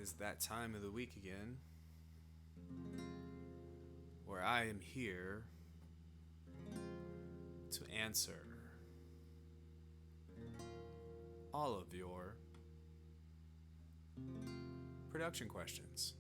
is that time of the week again where I am here to answer all of your production questions.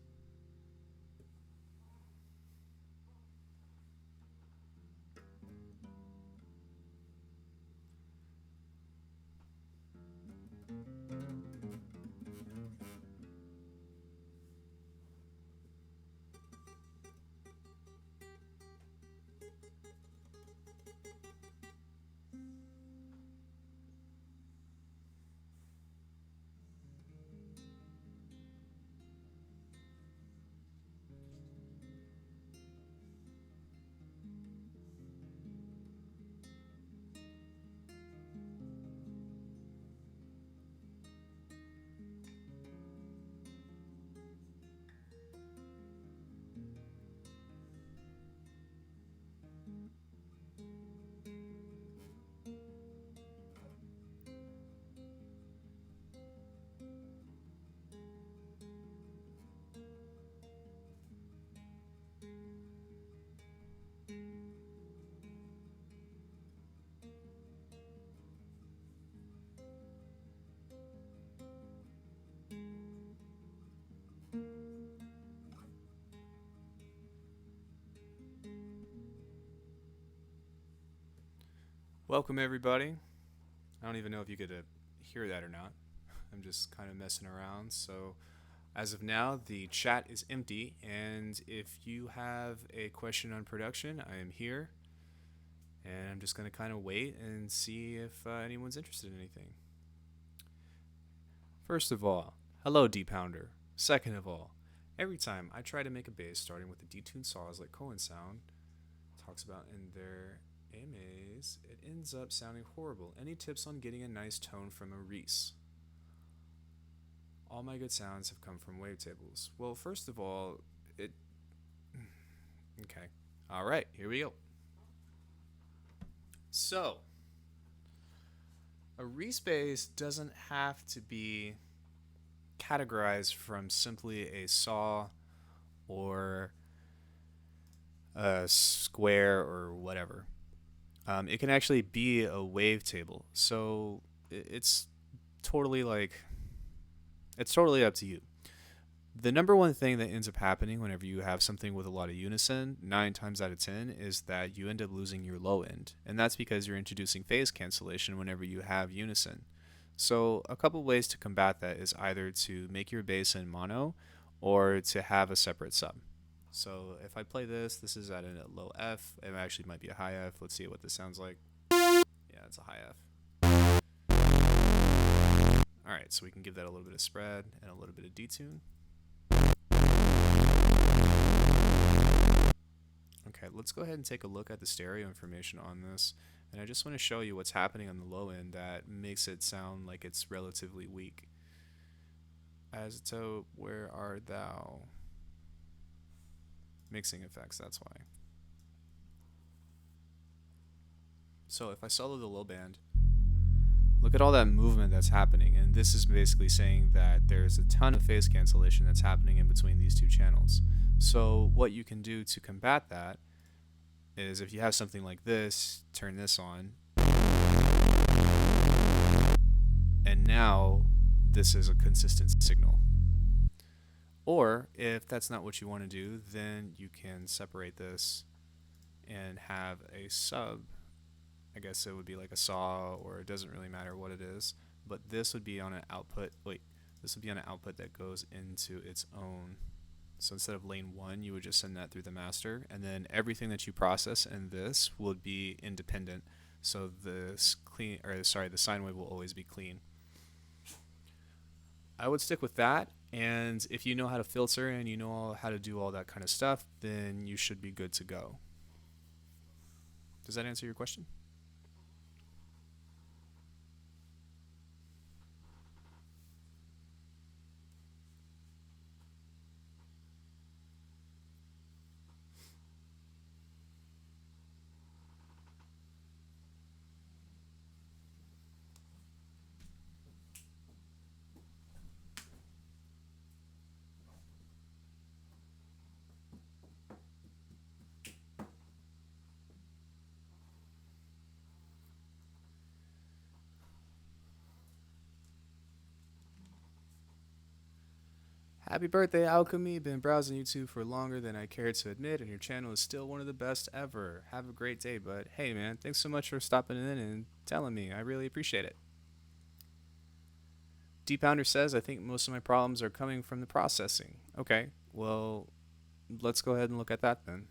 Welcome, everybody. I don't even know if you could hear that or not. I'm just kind of messing around. So, as of now, the chat is empty. And if you have a question on production, I am here. And I'm just going to kind of wait and see if anyone's interested in anything. First of all, hello, D-Pounder. Second of all, every time I try to make a bass starting with the detuned saws like Cohen Sound talks about in their AMAs, it ends up sounding horrible. Any tips on getting a nice tone from a Reese? All my good sounds have come from wavetables. Well, first of all, it. Okay. Alright, here we go. So, a Reese bass doesn't have to be categorized from simply a saw or a square or whatever. It can actually be a wavetable. So it's totally it's totally up to you. The number one thing that ends up happening whenever you have something with a lot of unison, 9 times out of 10, is that you end up losing your low end. And that's because you're introducing phase cancellation whenever you have unison. So a couple ways to combat that is either to make your bass in mono or to have a separate sub. So if I play this, this is at a low F. It actually might be a high F. Let's see what this sounds like. Yeah, it's a high F. Alright, so we can give that a little bit of spread and a little bit of detune. Okay, let's go ahead and take a look at the stereo information on this. And I just want to show you what's happening on the low end that makes it sound like it's relatively weak. As to where art thou? Mixing effects, that's why. So if I solo the low band, look at all that movement that's happening, and this is basically saying that there's a ton of phase cancellation that's happening in between these two channels. So what you can do to combat that is if you have something like this, turn this on, and now this is a consistent signal. Or if that's not what you want to do, then you can separate this and have a sub. I guess it would be like a saw, or it doesn't really matter what it is, but this would be on an output. This would be on an output that goes into its own. So instead of lane 1, you would just send that through the master, and then everything that you process in this would be independent. So the sine wave will always be clean. I would stick with that, and if you know how to filter and you know how to do all that kind of stuff, then you should be good to go. Does that answer your question? Happy birthday, Alchemy. Been browsing YouTube for longer than I cared to admit, and your channel is still one of the best ever. Have a great day, bud. Hey, man, thanks so much for stopping in and telling me. I really appreciate it. Deep Pounder says, I think most of my problems are coming from the processing. Okay, well, let's go ahead and look at that then.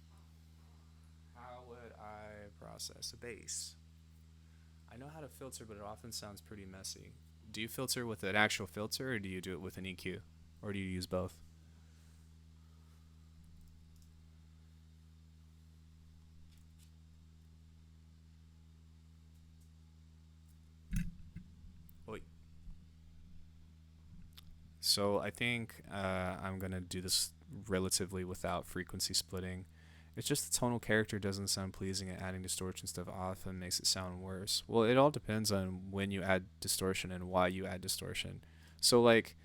How would I process a bass? I know how to filter, but it often sounds pretty messy. Do you filter with an actual filter, or do you do it with an EQ? Or do you use both? Oi. So I think I'm going to do this relatively without frequency splitting. It's just the tonal character doesn't sound pleasing, and adding distortion stuff often makes it sound worse. Well, it all depends on when you add distortion and why you add distortion. So, like,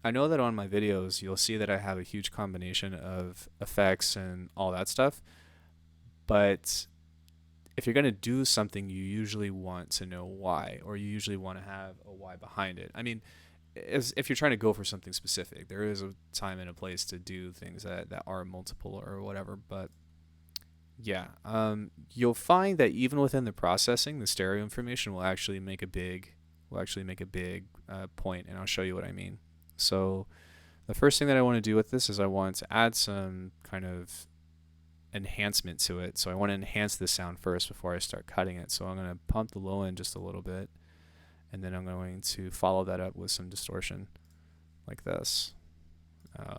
I know that on my videos, you'll see that I have a huge combination of effects and all that stuff. But if you're going to do something, you usually want to know why, or you usually want to have a why behind it. I mean, if you're trying to go for something specific, there is a time and a place to do things that are multiple or whatever. But yeah, you'll find that even within the processing, the stereo information will actually make a big point, and I'll show you what I mean. So the first thing that I want to do with this is I want to add some kind of enhancement to it. So I want to enhance the sound first before I start cutting it. So I'm going to pump the low end just a little bit, and then I'm going to follow that up with some distortion like this.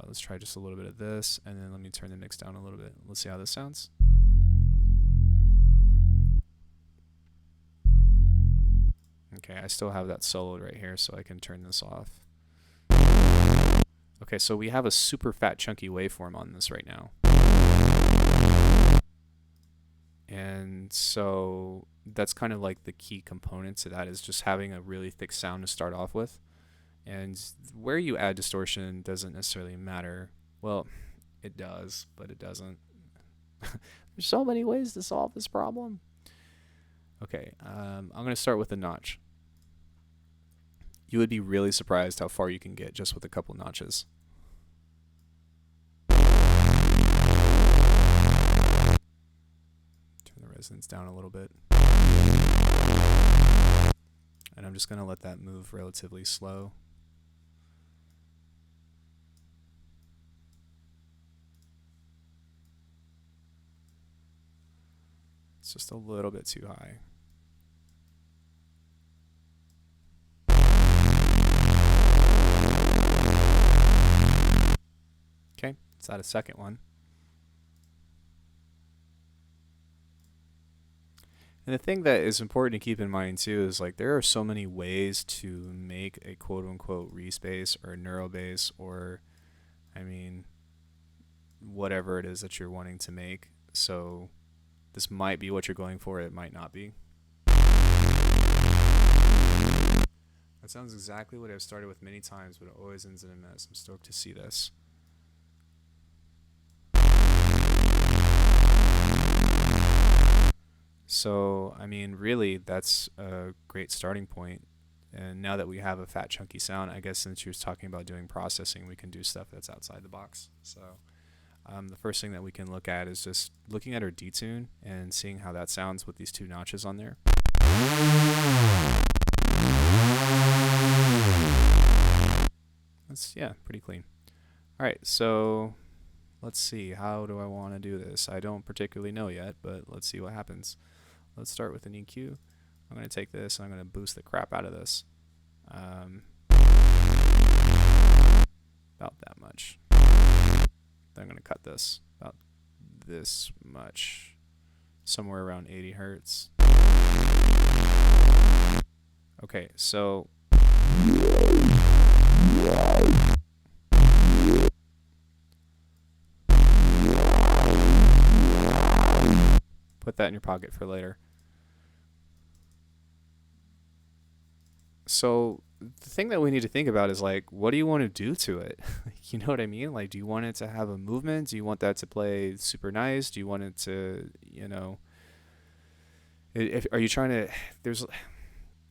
Let's try just a little bit of this, and then let me turn the mix down a little bit. Let's see how this sounds. Okay, I still have that soloed right here, so I can turn this off. Okay, so we have a super fat chunky waveform on this right now. And so that's kind of like the key component to that, is just having a really thick sound to start off with. And where you add distortion doesn't necessarily matter. Well, it does, but it doesn't. There's so many ways to solve this problem. Okay, I'm going to start with a notch. You would be really surprised how far you can get just with a couple notches. Turn the resonance down a little bit. And I'm just going to let that move relatively slow. It's just a little bit too high. Okay, let's add a second one. And the thing that is important to keep in mind too is, like, there are so many ways to make a quote unquote respace or neurobass, or I mean whatever it is that you're wanting to make. So this might be what you're going for, it might not be. That sounds exactly what I've started with many times, but it always ends in a mess. I'm stoked to see this. So, I mean, really, that's a great starting point. And now that we have a fat, chunky sound, I guess since you're talking about doing processing, we can do stuff that's outside the box. So, the first thing that we can look at is just looking at our detune and seeing how that sounds with these two notches on there. That's, yeah, pretty clean. All right, so let's see. How do I want to do this? I don't particularly know yet, but let's see what happens. Let's start with an EQ. I'm going to take this and I'm going to boost the crap out of this. About that much. Then I'm going to cut this about this much, somewhere around 80 hertz. Okay, so put that in your pocket for later. So the thing that we need to think about is, like, what do you want to do to it? You know what I mean? Like, do you want it to have a movement? Do you want that to play super nice? Do you want it to, you know, are you trying to,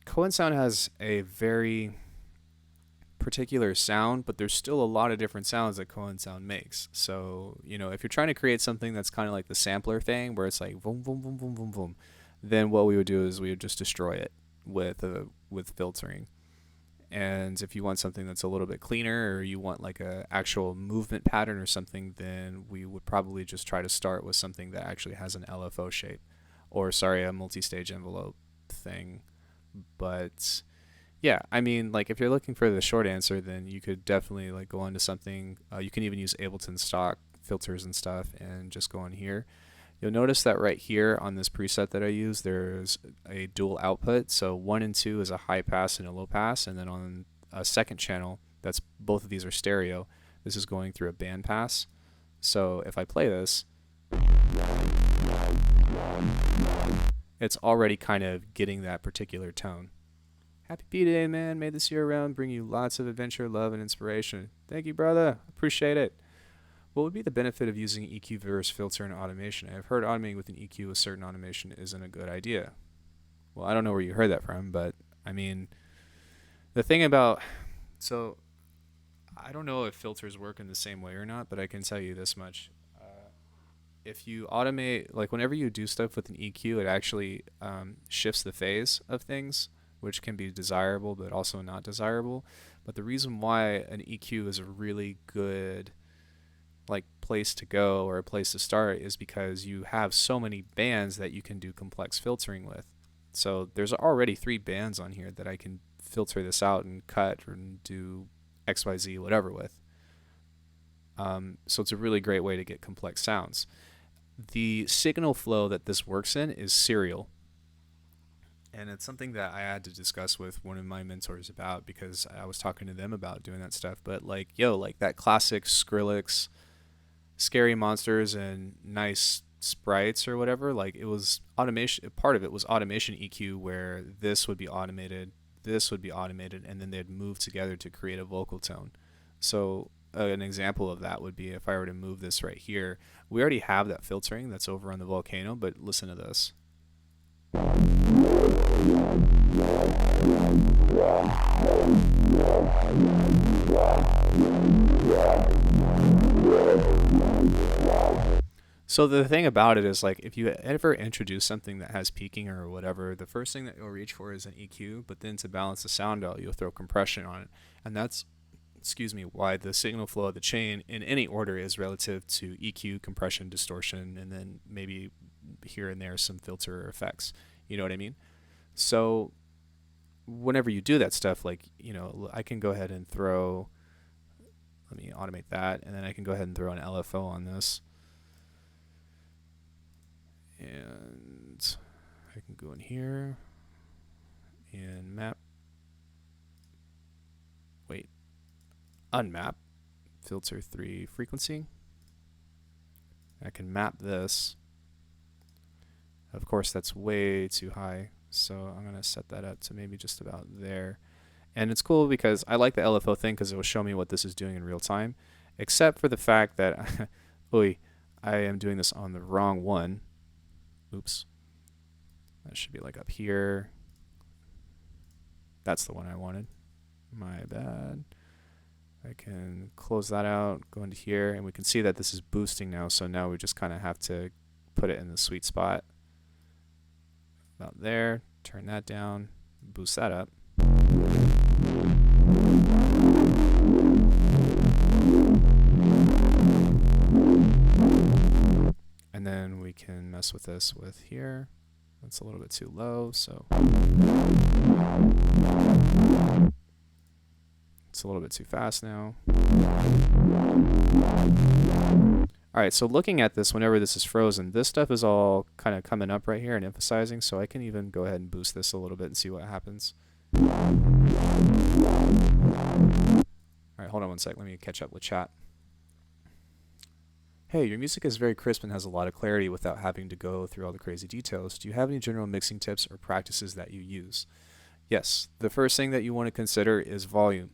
Koan Sound has a very particular sound, but there's still a lot of different sounds that Koan Sound makes. So, if you're trying to create something that's kind of like the sampler thing, where it's like boom, boom, boom, boom, boom, boom, then what we would do is we would just destroy it with filtering. And if you want something that's a little bit cleaner, or you want like a actual movement pattern or something, then we would probably just try to start with something that actually has an LFO shape, or sorry, a multi-stage envelope thing. But yeah, I mean, like if you're looking for the short answer, then you could definitely like go on to something. You can even use Ableton stock filters and stuff, and just go on here. You'll notice that right here on this preset that I use, there's a dual output. So 1 and 2 is a high pass and a low pass, and then on a second channel, that's both of these are stereo. This is going through a band pass. So if I play this, it's already kind of getting that particular tone. Happy B-Day, man. May this year around bring you lots of adventure, love, and inspiration. Thank you, brother. Appreciate it. What would be the benefit of using EQ versus filter and automation? I've heard automating with an EQ with certain automation isn't a good idea. Well, I don't know where you heard that from, but I mean, the thing about, so I don't know if filters work in the same way or not, but I can tell you this much. If you automate, like whenever you do stuff with an EQ, it actually shifts the phase of things, which can be desirable but also not desirable. But the reason why an EQ is a really good like place to go or a place to start is because you have so many bands that you can do complex filtering with. So there's already 3 bands on here that I can filter this out and cut and do XYZ whatever with. So it's a really great way to get complex sounds. The signal flow that this works in is serial. And it's something that I had to discuss with one of my mentors about, because I was talking to them about doing that stuff. But like, like that classic Skrillex, Scary Monsters and Nice Sprites or whatever, like it was automation. Part of it was automation EQ, where this would be automated, and then they'd move together to create a vocal tone. So an example of that would be if I were to move this right here. We already have that filtering that's over on the Volcano, but listen to this. So the thing about it is, like, if you ever introduce something that has peaking or whatever, the first thing that you'll reach for is an EQ, but then to balance the sound out, you'll throw compression on it. And that's, why the signal flow of the chain in any order is relative to EQ, compression, distortion, and then maybe here and there some filter effects. You know what I mean? So whenever you do that stuff, like, I can go ahead and throw, let me automate that, and then I can go ahead and throw an LFO on this. And I can go in here and unmap, filter 3 frequency. I can map this. Of course, that's way too high, so I'm going to set that up to maybe just about there. And it's cool because I like the LFO thing because it will show me what this is doing in real time, except for the fact that I am doing this on the wrong one. Oops. That should be like up here. That's the one I wanted. My bad. I can close that out, go into here, and we can see that this is boosting now. So now we just kind of have to put it in the sweet spot. About there. Turn that down. Boost that up. And then we can mess with this with here. That's a little bit too low, so it's a little bit too fast now. Alright, so looking at this, whenever this is frozen, this stuff is all kind of coming up right here and emphasizing, so I can even go ahead and boost this a little bit and see what happens. Alright, hold on one sec. Let me catch up with chat. Hey, your music is very crisp and has a lot of clarity without having to go through all the crazy details. Do you have any general mixing tips or practices that you use? Yes, the first thing that you want to consider is volume.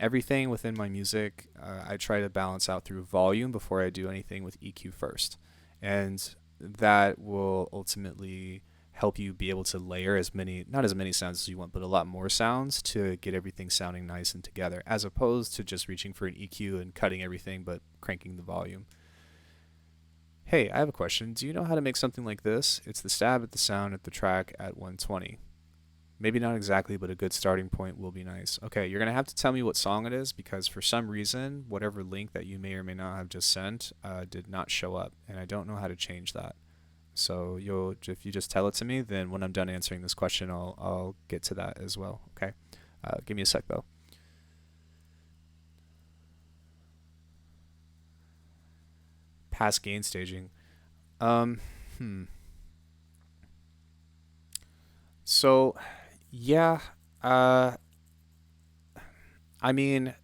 Everything within my music, I try to balance out through volume before I do anything with EQ first. And that will ultimately help you be able to layer not as many sounds as you want, but a lot more sounds to get everything sounding nice and together, as opposed to just reaching for an EQ and cutting everything but cranking the volume. Hey, I have a question. Do you know how to make something like this? It's the stab at the sound at the track at 120. Maybe not exactly, but a good starting point will be nice. Okay, you're going to have to tell me what song it is, because for some reason, whatever link that you may or may not have just sent did not show up, and I don't know how to change that. So if you just tell it to me, then when I'm done answering this question, I'll get to that as well. Okay, give me a sec though. Past gain staging. So, yeah. I mean,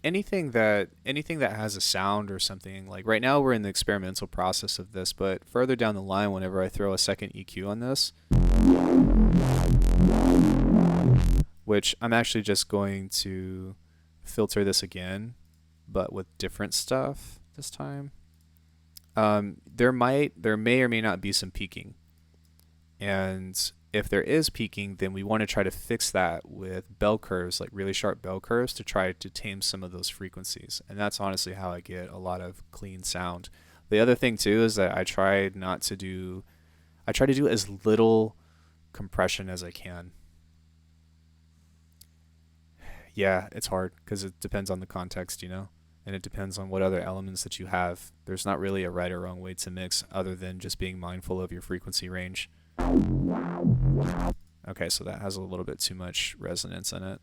anything that has a sound or something, like right now we're in the experimental process of this, but further down the line, whenever I throw a second EQ on this, which I'm actually just going to filter this again, but with different stuff this time, there may or may not be some peaking. And if there is peaking, then we want to try to fix that with bell curves, like really sharp bell curves, to try to tame some of those frequencies. And that's honestly how I get a lot of clean sound. The other thing too is that I try to do as little compression as I can. Yeah, it's hard because it depends on the context, and it depends on what other elements that you have. There's not really a right or wrong way to mix other than just being mindful of your frequency range. Okay, so that has a little bit too much resonance in it.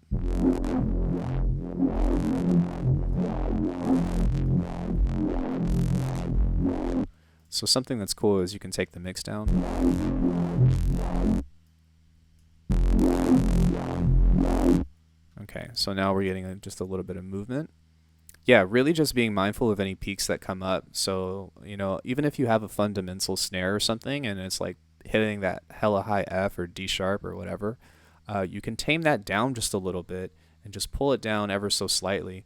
So something that's cool is you can take the mix down. Okay, so now we're getting just a little bit of movement. Yeah, really just being mindful of any peaks that come up. So, even if you have a fundamental snare or something and it's like hitting that hella high F or D sharp or whatever, you can tame that down just a little bit and just pull it down ever so slightly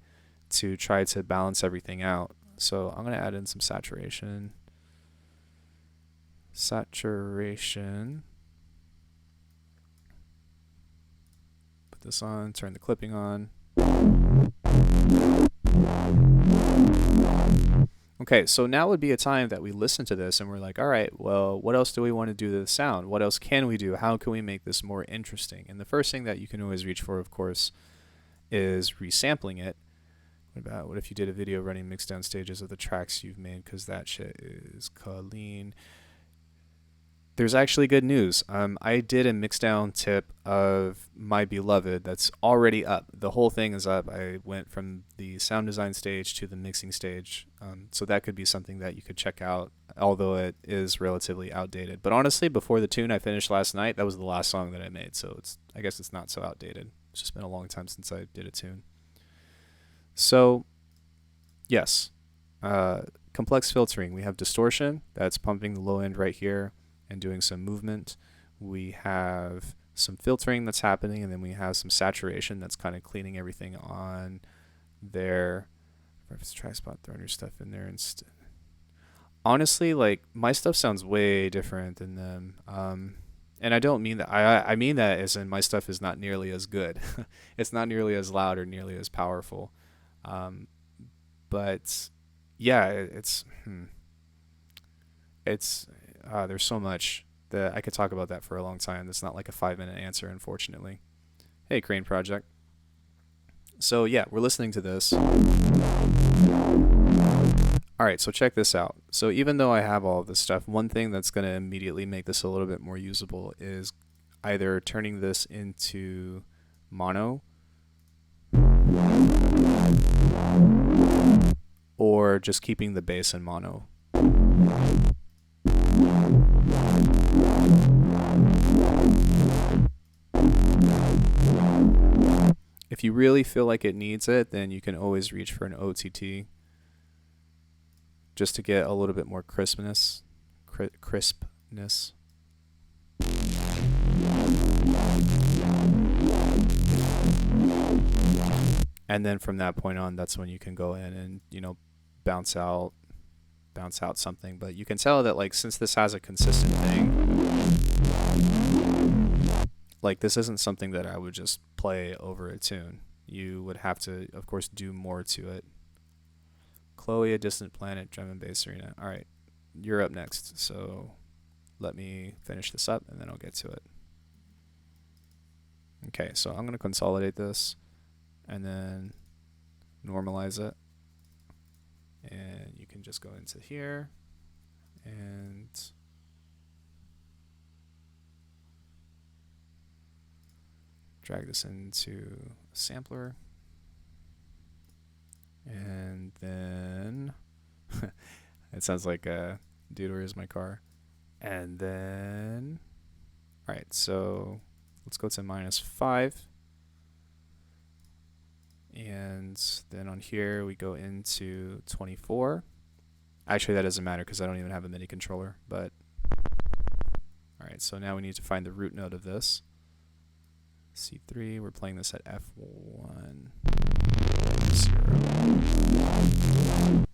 to try to balance everything out. So I'm going to add in some saturation. Put this on, turn the clipping on. Okay, so now would be a time that we listen to this and we're like, all right, well, what else do we want to do to the sound? What else can we do? How can we make this more interesting? And the first thing that you can always reach for, of course, is resampling it. What if you did a video running mixdown stages of the tracks you've made, because that shit is clean. There's actually good news. I did a mixdown tip of My Beloved that's already up. The whole thing is up. I went from the sound design stage to the mixing stage. So that could be something that you could check out, although it is relatively outdated. But honestly, before the tune I finished last night, that was the last song that I made. So I guess it's not so outdated. It's just been a long time since I did a tune. So, yes. Complex filtering. We have distortion. That's pumping the low end right here and doing some movement. We have some filtering that's happening, and then we have some saturation that's kind of cleaning everything on there. Reference tri-spot, throwing your stuff in there instead. Honestly, like, my stuff sounds way different than them. And I don't mean that. I mean that as in my stuff is not nearly as good. It's not nearly as loud or nearly as powerful. But yeah, it's there's so much that I could talk about that for a long time. That's not like a 5-minute answer, unfortunately. Hey, Crane Project. So yeah, we're listening to this. All right, so check this out. So even though I have all of this stuff, one thing that's going to immediately make this a little bit more usable is either turning this into mono or just keeping the bass in mono. If you really feel like it needs it, then you can always reach for an OTT just to get a little bit more crispness. And then from that point on, that's when you can go in and, bounce out something. But you can tell that, like, since this has a consistent thing, Like, this isn't something that I would just play over a tune. You would have to, of course, do more to it. Chloe, A Distant Planet, Drum and Bass Arena. All right, you're up next. So let me finish this up and then I'll get to it. Okay, so I'm going to consolidate this and then normalize it. And you can just go into here and drag this into a sampler. And then it sounds like dude, where is my car? And then, all right, so let's go to -5. And then on here, we go into 24. Actually, that doesn't matter because I don't even have a MIDI controller. But all right, so now we need to find the root note of this. C3, we're playing this at F1, 0.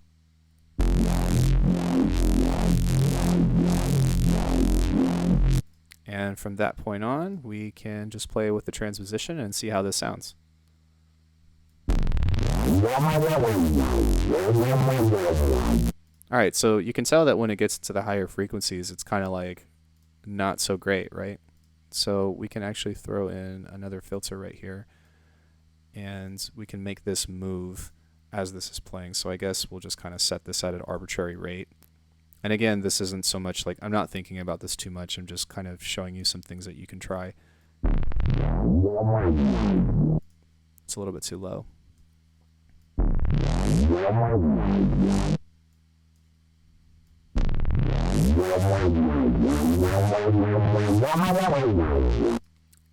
And from that point on, we can just play with the transposition and see how this sounds. Alright, so you can tell that when it gets to the higher frequencies, it's kind of like not so great, right? So we can actually throw in another filter right here, and we can make this move as this is playing. So I guess we'll just kind of set this at an arbitrary rate. And again, this isn't so much like, I'm not thinking about this too much, I'm just kind of showing you some things that you can try. It's a little bit too low.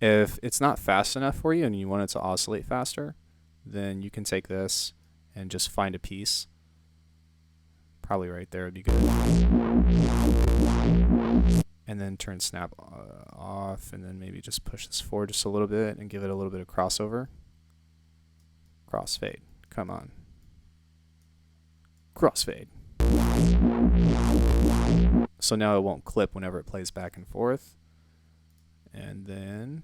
If it's not fast enough for you and you want it to oscillate faster, then you can take this and just find a piece. Probably right there would be good. And then turn snap off, and then maybe just push this forward just a little bit and give it a little bit of crossover. Crossfade. Come on. Crossfade. So now it won't clip whenever it plays back and forth. And then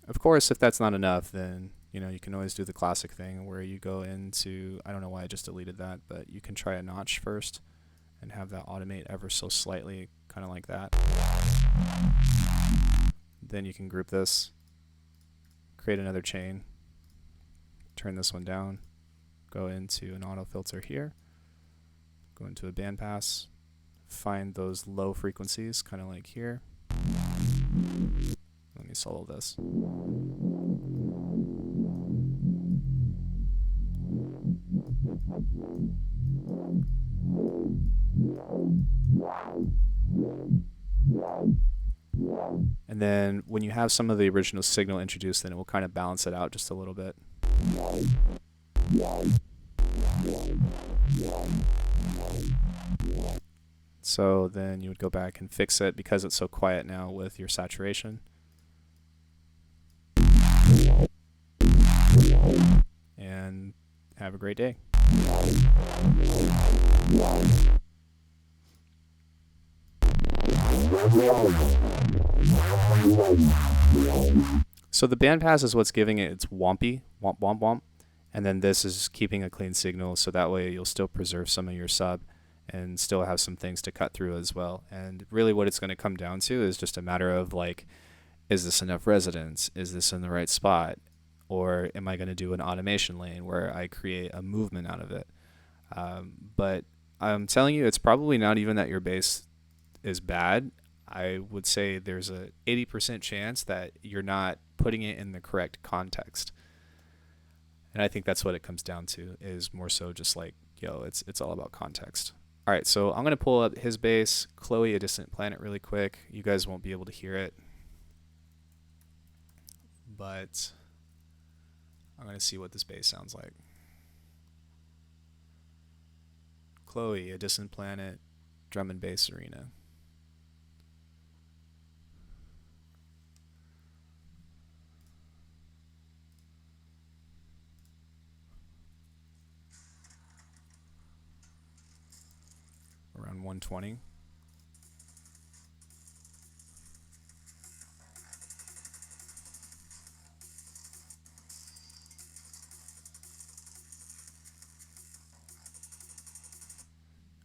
of course, if that's not enough, then you can always do the classic thing where you go into, I don't know why I just deleted that, but you can try a notch first and have that automate ever so slightly, kind of like that. Then you can group this, create another chain, turn this one down, go into an auto filter here, go into a bandpass, find those low frequencies, kind of like here. Let me solo this. And then when you have some of the original signal introduced, then it will kind of balance it out just a little bit. So then you would go back and fix it because it's so quiet now with your saturation. And have a great day. So the bandpass is what's giving it its wompy, womp womp womp, and then this is keeping a clean signal, so that way you'll still preserve some of your sub and still have some things to cut through as well. And really what it's going to come down to is just a matter of like, is this enough resonance? Is this in the right spot? Or am I going to do an automation lane where I create a movement out of it? But I'm telling you, it's probably not even that your bass is bad. I would say there's a 80% chance that you're not putting it in the correct context. And I think that's what it comes down to, is more so just like, it's all about context. All right, so I'm going to pull up his bass, Chloe, A Distant Planet, really quick. You guys won't be able to hear it, but I'm going to see what this bass sounds like. Chloe, A Distant Planet, Drum and Bass Arena. around 120.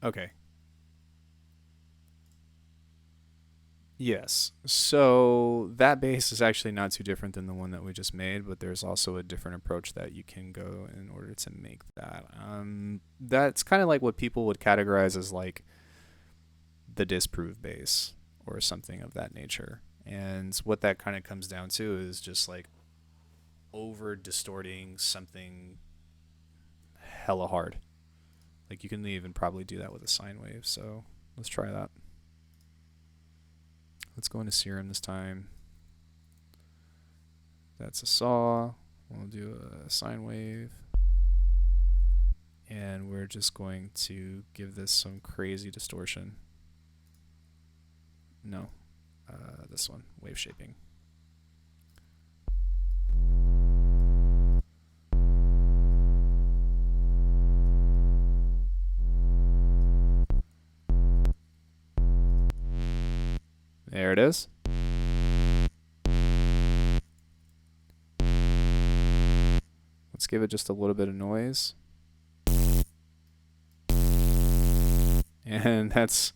Okay. Yes. So that bass is actually not too different than the one that we just made, but there's also a different approach that you can go in order to make that. That's kind of like what people would categorize as like the disprove bass or something of that nature. And what that kind of comes down to is just like over distorting something hella hard. Like you can even probably do that with a sine wave. So let's try that. Let's go into Serum this time. That's a saw. We'll do a sine wave. And we're just going to give this some crazy distortion. No, this one, wave shaping. There it is. Let's give it just a little bit of noise. And that's,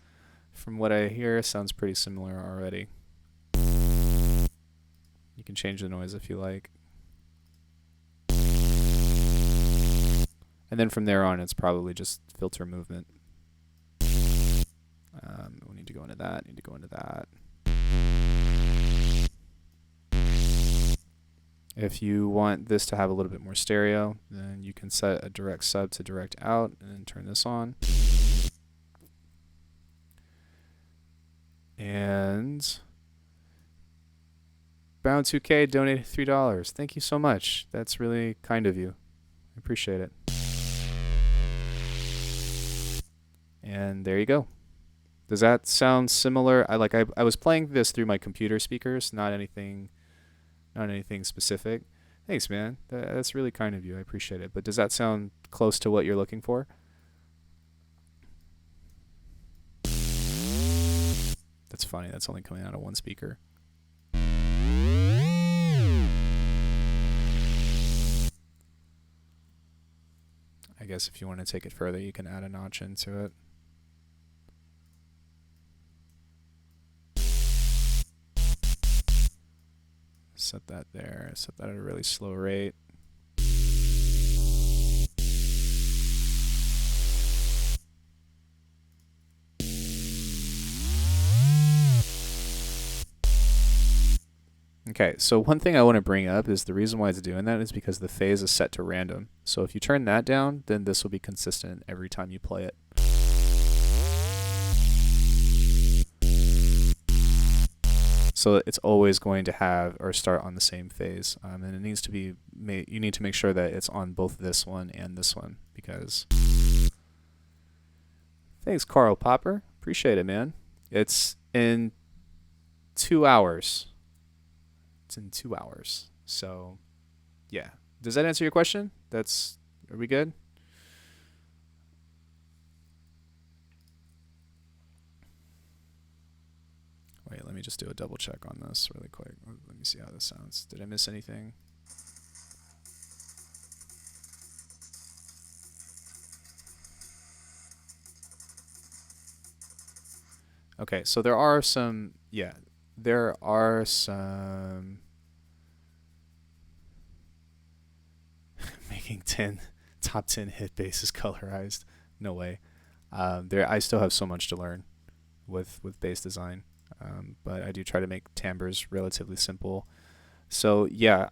from what I hear, sounds pretty similar already. You can change the noise if you like. And then from there on, it's probably just filter movement. We need to go into that, need to go into that. If you want this to have a little bit more stereo, then you can set a direct sub to direct out and then turn this on. And Bound2K donated $3. Thank you so much. That's really kind of you. I appreciate it. And there you go. Does that sound similar? I was playing this through my computer speakers, not anything specific. Thanks, man. That's really kind of you. I appreciate it. But does that sound close to what you're looking for? That's funny. That's only coming out of one speaker. I guess if you want to take it further, you can add a notch into it. Set that there. Set that at a really slow rate. Okay, so one thing I want to bring up is the reason why it's doing that is because the phase is set to random. So if you turn that down, then this will be consistent every time you play it. So it's always going to have or start on the same phase, and it needs to be you need to make sure that it's on both this one and this one because. Thanks, Carl Popper. Appreciate it, man. It's in 2 hours. It's in 2 hours. So, yeah. Does that answer your question? Are we good? Wait, let me just do a double check on this really quick. Let me see how this sounds. Did I miss anything? Okay, so there are some making top 10 hit bases colorized. No way. I still have so much to learn with bass design. But I do try to make timbres relatively simple. So yeah,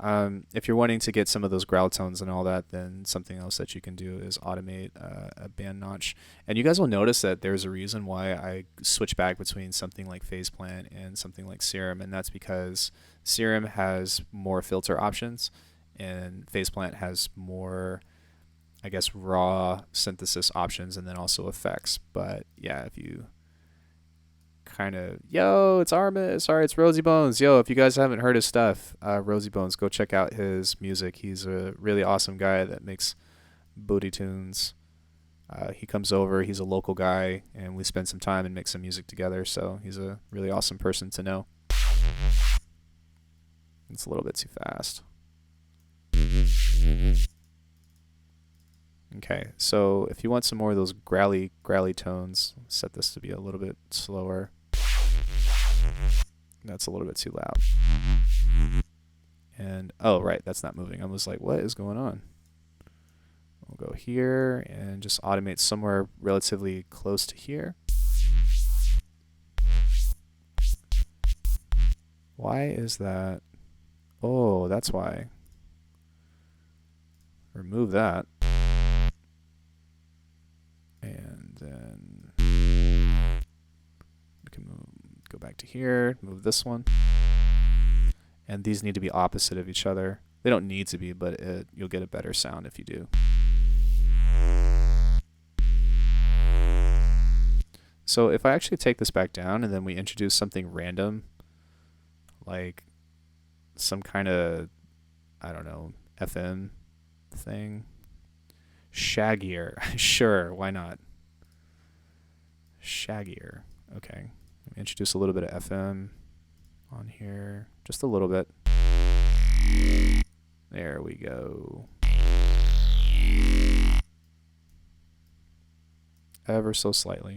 if you're wanting to get some of those growl tones and all that, then something else that you can do is automate a band notch. And you guys will notice that there's a reason why I switch back between something like Phase Plant and something like Serum, and that's because Serum has more filter options, and Phase Plant has more, I guess, raw synthesis options and then also effects. But yeah, if you kind of, it's Armis, sorry, it's Rosie Bones. If you guys haven't heard his stuff, Rosie Bones, go check out his music. He's a really awesome guy that makes booty tunes. He comes over. He's a local guy, and we spend some time and make some music together. So he's a really awesome person to know. It's a little bit too fast. Okay, so if you want some more of those growly tones, set this to be a little bit slower. That's a little bit too loud. And, oh, right, that's not moving. I was like, what is going on? We'll go here and just automate somewhere relatively close to here. Why is that? Oh, that's why. Remove that. And then we can go back to here, move this one. And these need to be opposite of each other. They don't need to be, but you'll get a better sound if you do. So if I actually take this back down and then we introduce something random, like some kind of, I don't know, FM thing. Shaggier. Sure, why not? Shaggier. Okay. Introduce a little bit of FM on here. Just a little bit. There we go. Ever so slightly.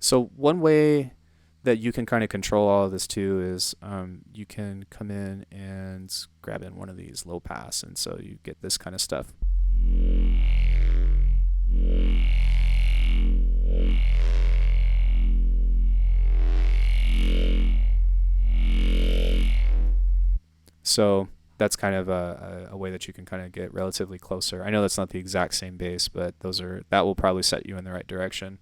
So one way that you can kind of control all of this too is you can come in and grab in one of these low pass, and so you get this kind of stuff. So that's kind of a way that you can kind of get relatively closer. I know that's not the exact same bass, but that will probably set you in the right direction.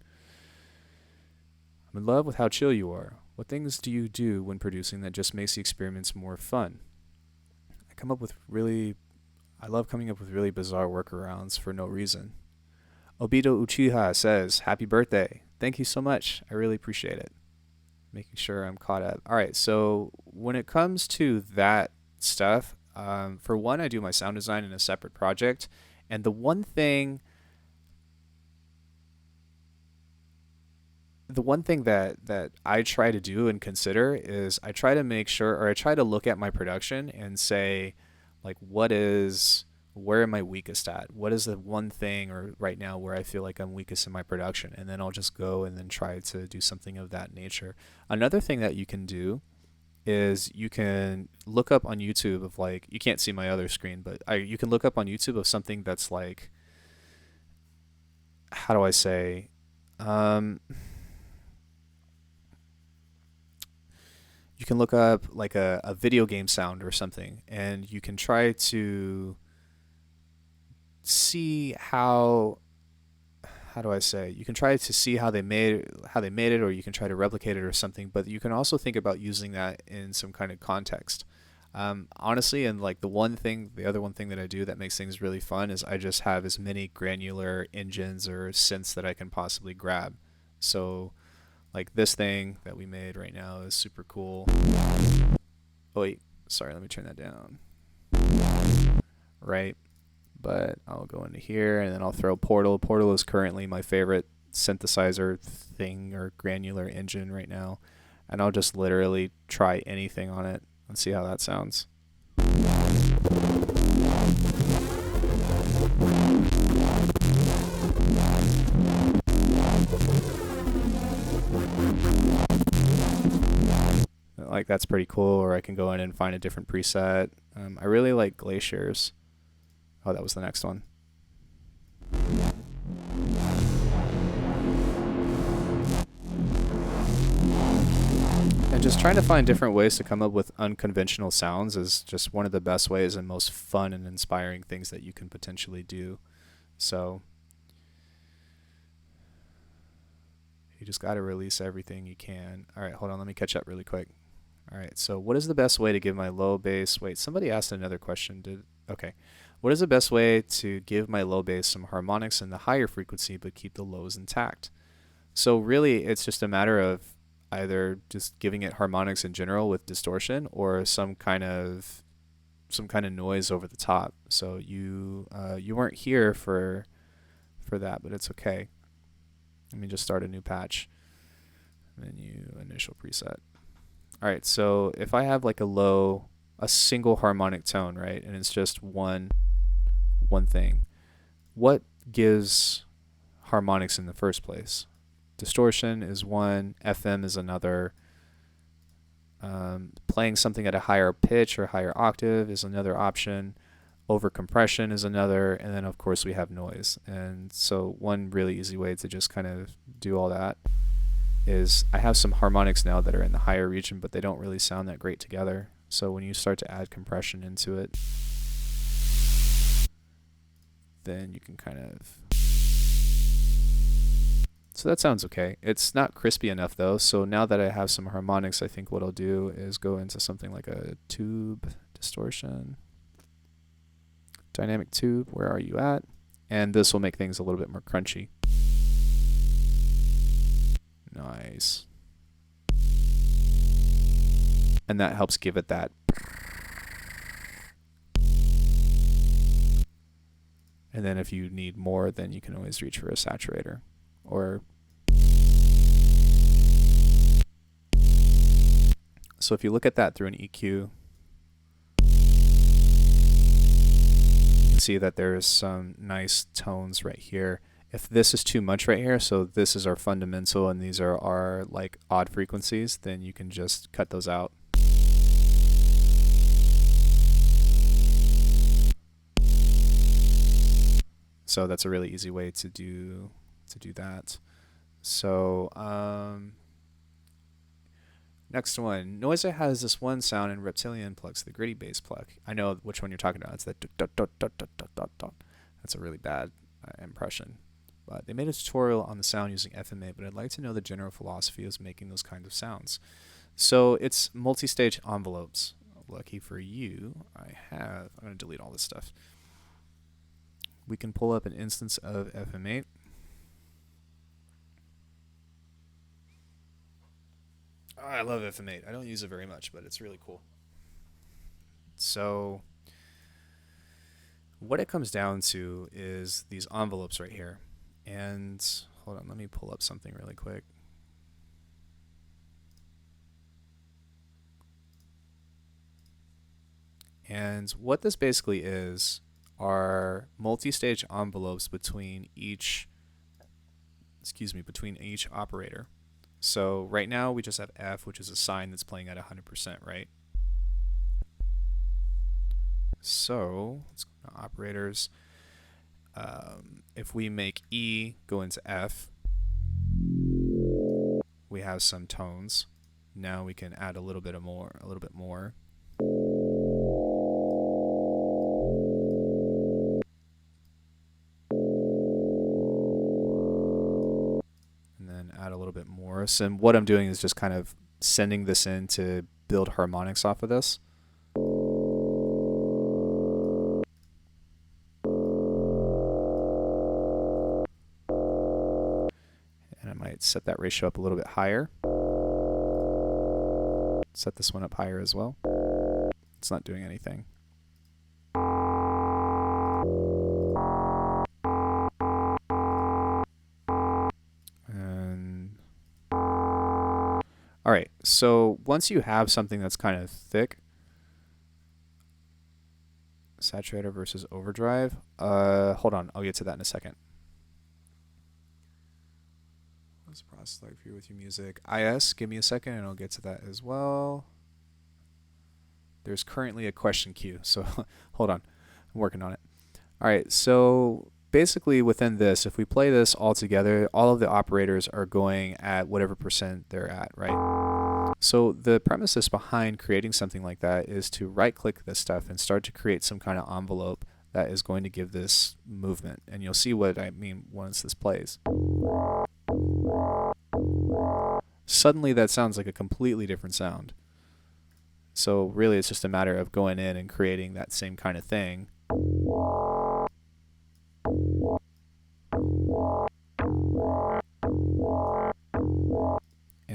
I'm in love with how chill you are. What things do you do when producing that just makes the experiments more fun? I love coming up with really bizarre workarounds for no reason. Obito Uchiha says, happy birthday. Thank you so much. I really appreciate it. Making sure I'm caught up. All right, so when it comes to that stuff, for one, I do my sound design in a separate project. And the one thing that I try to do and consider is I try to make sure, or I try to look at my production and say, like, where am I weakest at? What is the one thing or right now where I feel like I'm weakest in my production? And then I'll just go and then try to do something of that nature. Another thing that you can do is you can look up on YouTube of, like, you can't see my other screen, but you can look up on YouTube of something that's like, how do I say, you can look up like a video game sound or something, and you can try to see how do I say, you can try to see how they made it, or you can try to replicate it or something, but you can also think about using that in some kind of context. Honestly, and like the other one thing that I do that makes things really fun is I just have as many granular engines or synths that I can possibly grab. So like this thing that we made right now is super cool. Oh wait, sorry, let me turn that down. Right, but I'll go into here and then I'll throw Portal. Portal is currently my favorite synthesizer thing or granular engine right now, and I'll just literally try anything on it and see how that sounds. Like, that's pretty cool. Or I can go in and find a different preset. I really like Glaciers. Oh, that was the next one. And just trying to find different ways to come up with unconventional sounds is just one of the best ways and most fun and inspiring things that you can potentially do. So you just got to release everything you can. All right, hold on. Let me catch up really quick. All right, so what is the best way to give my low bass? Wait, somebody asked another question. Okay. What is the best way to give my low bass some harmonics in the higher frequency but keep the lows intact? So really, it's just a matter of either just giving it harmonics in general with distortion or some kind of noise over the top. So you weren't here for that, but it's okay. Let me just start a new patch. Menu, initial preset. All right, so if I have like a single harmonic tone, right, and it's just one thing, what gives harmonics in the first place? Distortion is one, FM is another, playing something at a higher pitch or higher octave is another option, over compression is another, and then of course we have noise. And so one really easy way to just kind of do all that is I have some harmonics now that are in the higher region, but they don't really sound that great together. So when you start to add compression into it, then you can kind of... So that sounds okay. It's not crispy enough though, so now that I have some harmonics, I think what I'll do is go into something like a tube distortion. Dynamic tube, where are you at? And this will make things a little bit more crunchy. Nice. And that helps give it that. And then if you need more, then you can always reach for a saturator. Or so if you look at that through an EQ, you can see that there's some nice tones right here. If this is too much right here, so this is our fundamental and these are our like odd frequencies, then you can just cut those out. So that's a really easy way to do that. So next one, Noisia has this one sound in Reptilian plugs the gritty bass plug. I know which one you're talking about. It's that dot dot dot dot dot dot dot. That's a really bad impression. But they made a tutorial on the sound using FMA, but I'd like to know the general philosophy of making those kinds of sounds. So it's multi-stage envelopes. Lucky for you, I'm going to delete all this stuff. We can pull up an instance of FM8. Oh, I love FM8. I don't use it very much, but it's really cool. So what it comes down to is these envelopes right here. And hold on, let me pull up something really quick. And what this basically is are multi-stage envelopes between each operator. So right now we just have F, which is a sine that's playing at 100%, right? So let's go to operators. If we make E go into F, we have some tones. Now we can add a little bit more. And then add a little bit more. So what I'm doing is just kind of sending this in to build harmonics off of this. Set that ratio up a little bit higher. Set this one up higher as well. It's not doing anything. And all right, so once you have something that's kind of thick, saturator versus overdrive. Hold on, I'll get to that in a second. Process like for you with your music. IS, give me a second and I'll get to that as well. There's currently a question queue, so hold on. I'm working on it. All right, so basically within this, if we play this all together, all of the operators are going at whatever percent they're at, right? So the premises behind creating something like that is to right-click this stuff and start to create some kind of envelope that is going to give this movement. And you'll see what I mean once this plays. Suddenly that sounds like a completely different sound. So really it's just a matter of going in and creating that same kind of thing.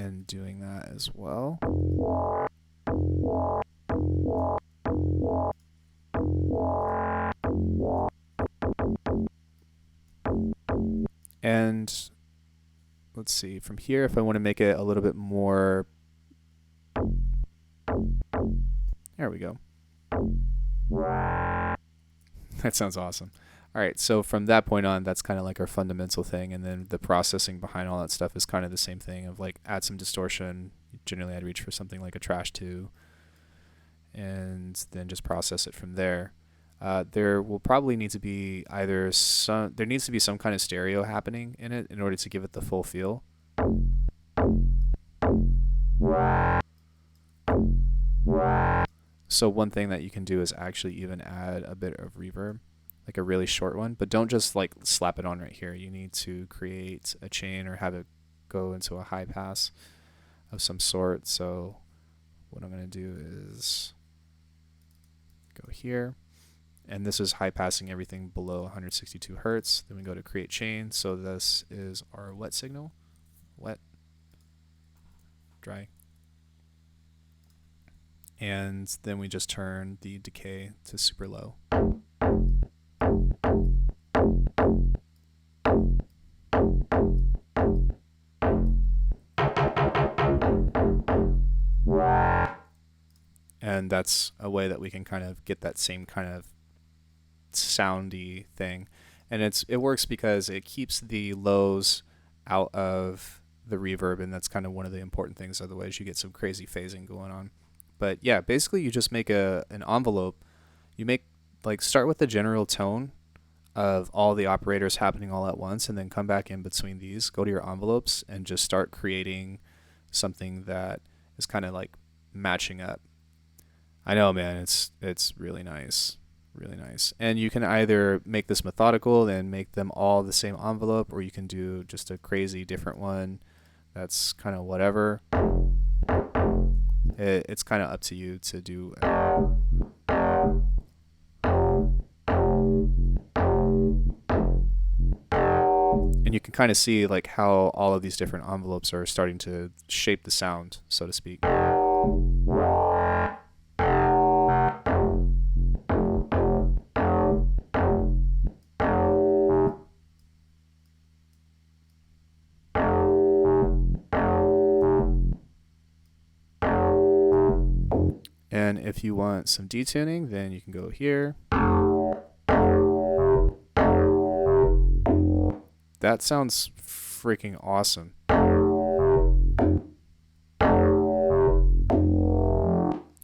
in doing that as well. And let's see, from here, if I want to make it a little bit more, there we go. That sounds awesome. All right, so from that point on, that's kind of like our fundamental thing, and then the processing behind all that stuff is kind of the same thing of like add some distortion. Generally, I'd reach for something like a Trash 2, and then just process it from there. There will probably need to be there needs to be some kind of stereo happening in it in order to give it the full feel. So one thing that you can do is actually even add a bit of reverb, like a really short one, but don't just like slap it on right here. You need to create a chain or have it go into a high pass of some sort. So what I'm going to do is go here, and this is high passing everything below 162 hertz. Then we go to create chain. So this is our wet signal, wet, dry. And then we just turn the decay to super low. And that's a way that we can kind of get that same kind of soundy thing. And it works because it keeps the lows out of the reverb, and that's kind of one of the important things. Otherwise you get some crazy phasing going on. But yeah, basically you just make an envelope. You make start with the general tone of all the operators happening all at once, and then come back in between these, go to your envelopes, and just start creating something that is kind of like matching up. I know, man, it's really nice. Really nice. And you can either make this methodical and make them all the same envelope, or you can do just a crazy different one. That's kind of whatever. It's kind of up to you to do. And you can kind of see like how all of these different envelopes are starting to shape the sound, so to speak. And if you want some detuning, then you can go here. That sounds freaking awesome.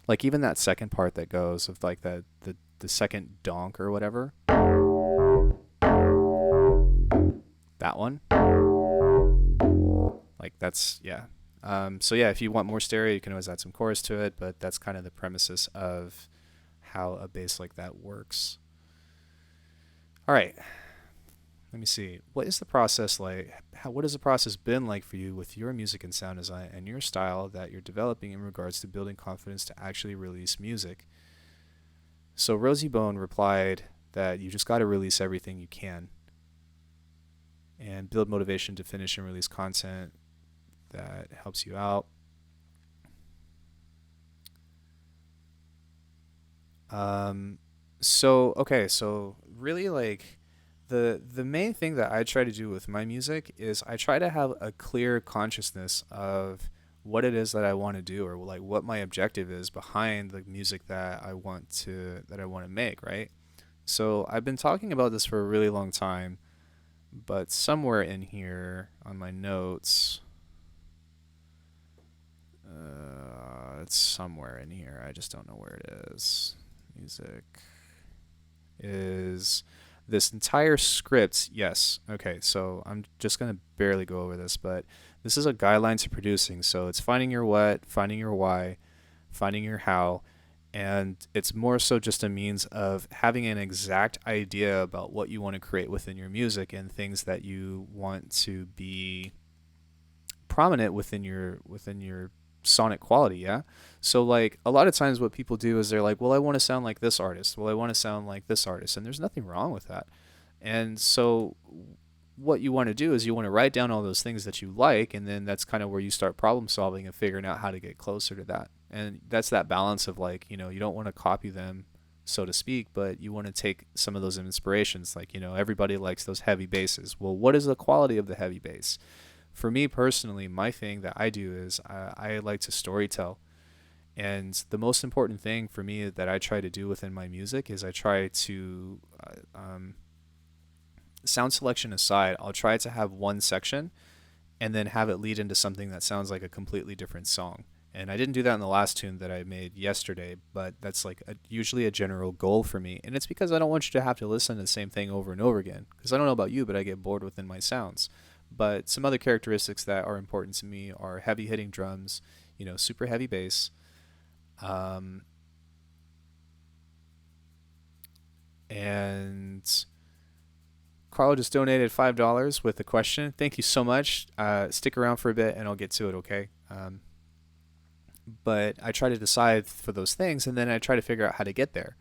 Like even that second part that goes of like the second donk or whatever. That one. Like that's, yeah. So yeah, if you want more stereo, you can always add some chorus to it, but that's kind of the premises of how a bass like that works. All right, let me see. What is the process like? What has the process been like for you with your music and sound design and your style that you're developing in regards to building confidence to actually release music? So Rosie Bone replied that you just got to release everything you can and build motivation to finish and release content that helps you out. So really like the main thing that I try to do with my music is I try to have a clear consciousness of what it is that I want to do, or like what my objective is behind the music that I want to make, right? So I've been talking about this for a really long time, but somewhere in here on my notes, it's somewhere in here. I just don't know where it is. Music is this entire script. Yes. Okay. So I'm just going to barely go over this, but this is a guideline to producing. So it's finding your what, finding your why, finding your how, and it's more so just a means of having an exact idea about what you want to create within your music and things that you want to be prominent within your sonic quality. Yeah. So like a lot of times what people do is they're like, well, I want to sound like this artist. Well, I want to sound like this artist. And there's nothing wrong with that. And so what you want to do is you want to write down all those things that you like, and then that's kind of where you start problem solving and figuring out how to get closer to that. And that's that balance of like, you don't want to copy them, so to speak, but you want to take some of those inspirations. Like, everybody likes those heavy basses. Well, what is the quality of the heavy bass? For me personally, my thing that I do is I like to storytell. And the most important thing for me that I try to do within my music is I try to, sound selection aside, I'll try to have one section and then have it lead into something that sounds like a completely different song. And I didn't do that in the last tune that I made yesterday, but that's like usually a general goal for me. And it's because I don't want you to have to listen to the same thing over and over again. Because I don't know about you, but I get bored within my sounds. But some other characteristics that are important to me are heavy hitting drums, super heavy bass. And Carl just donated $5 with a question. Thank you so much. Stick around for a bit and I'll get to it, okay? But I try to decide for those things and then I try to figure out how to get there.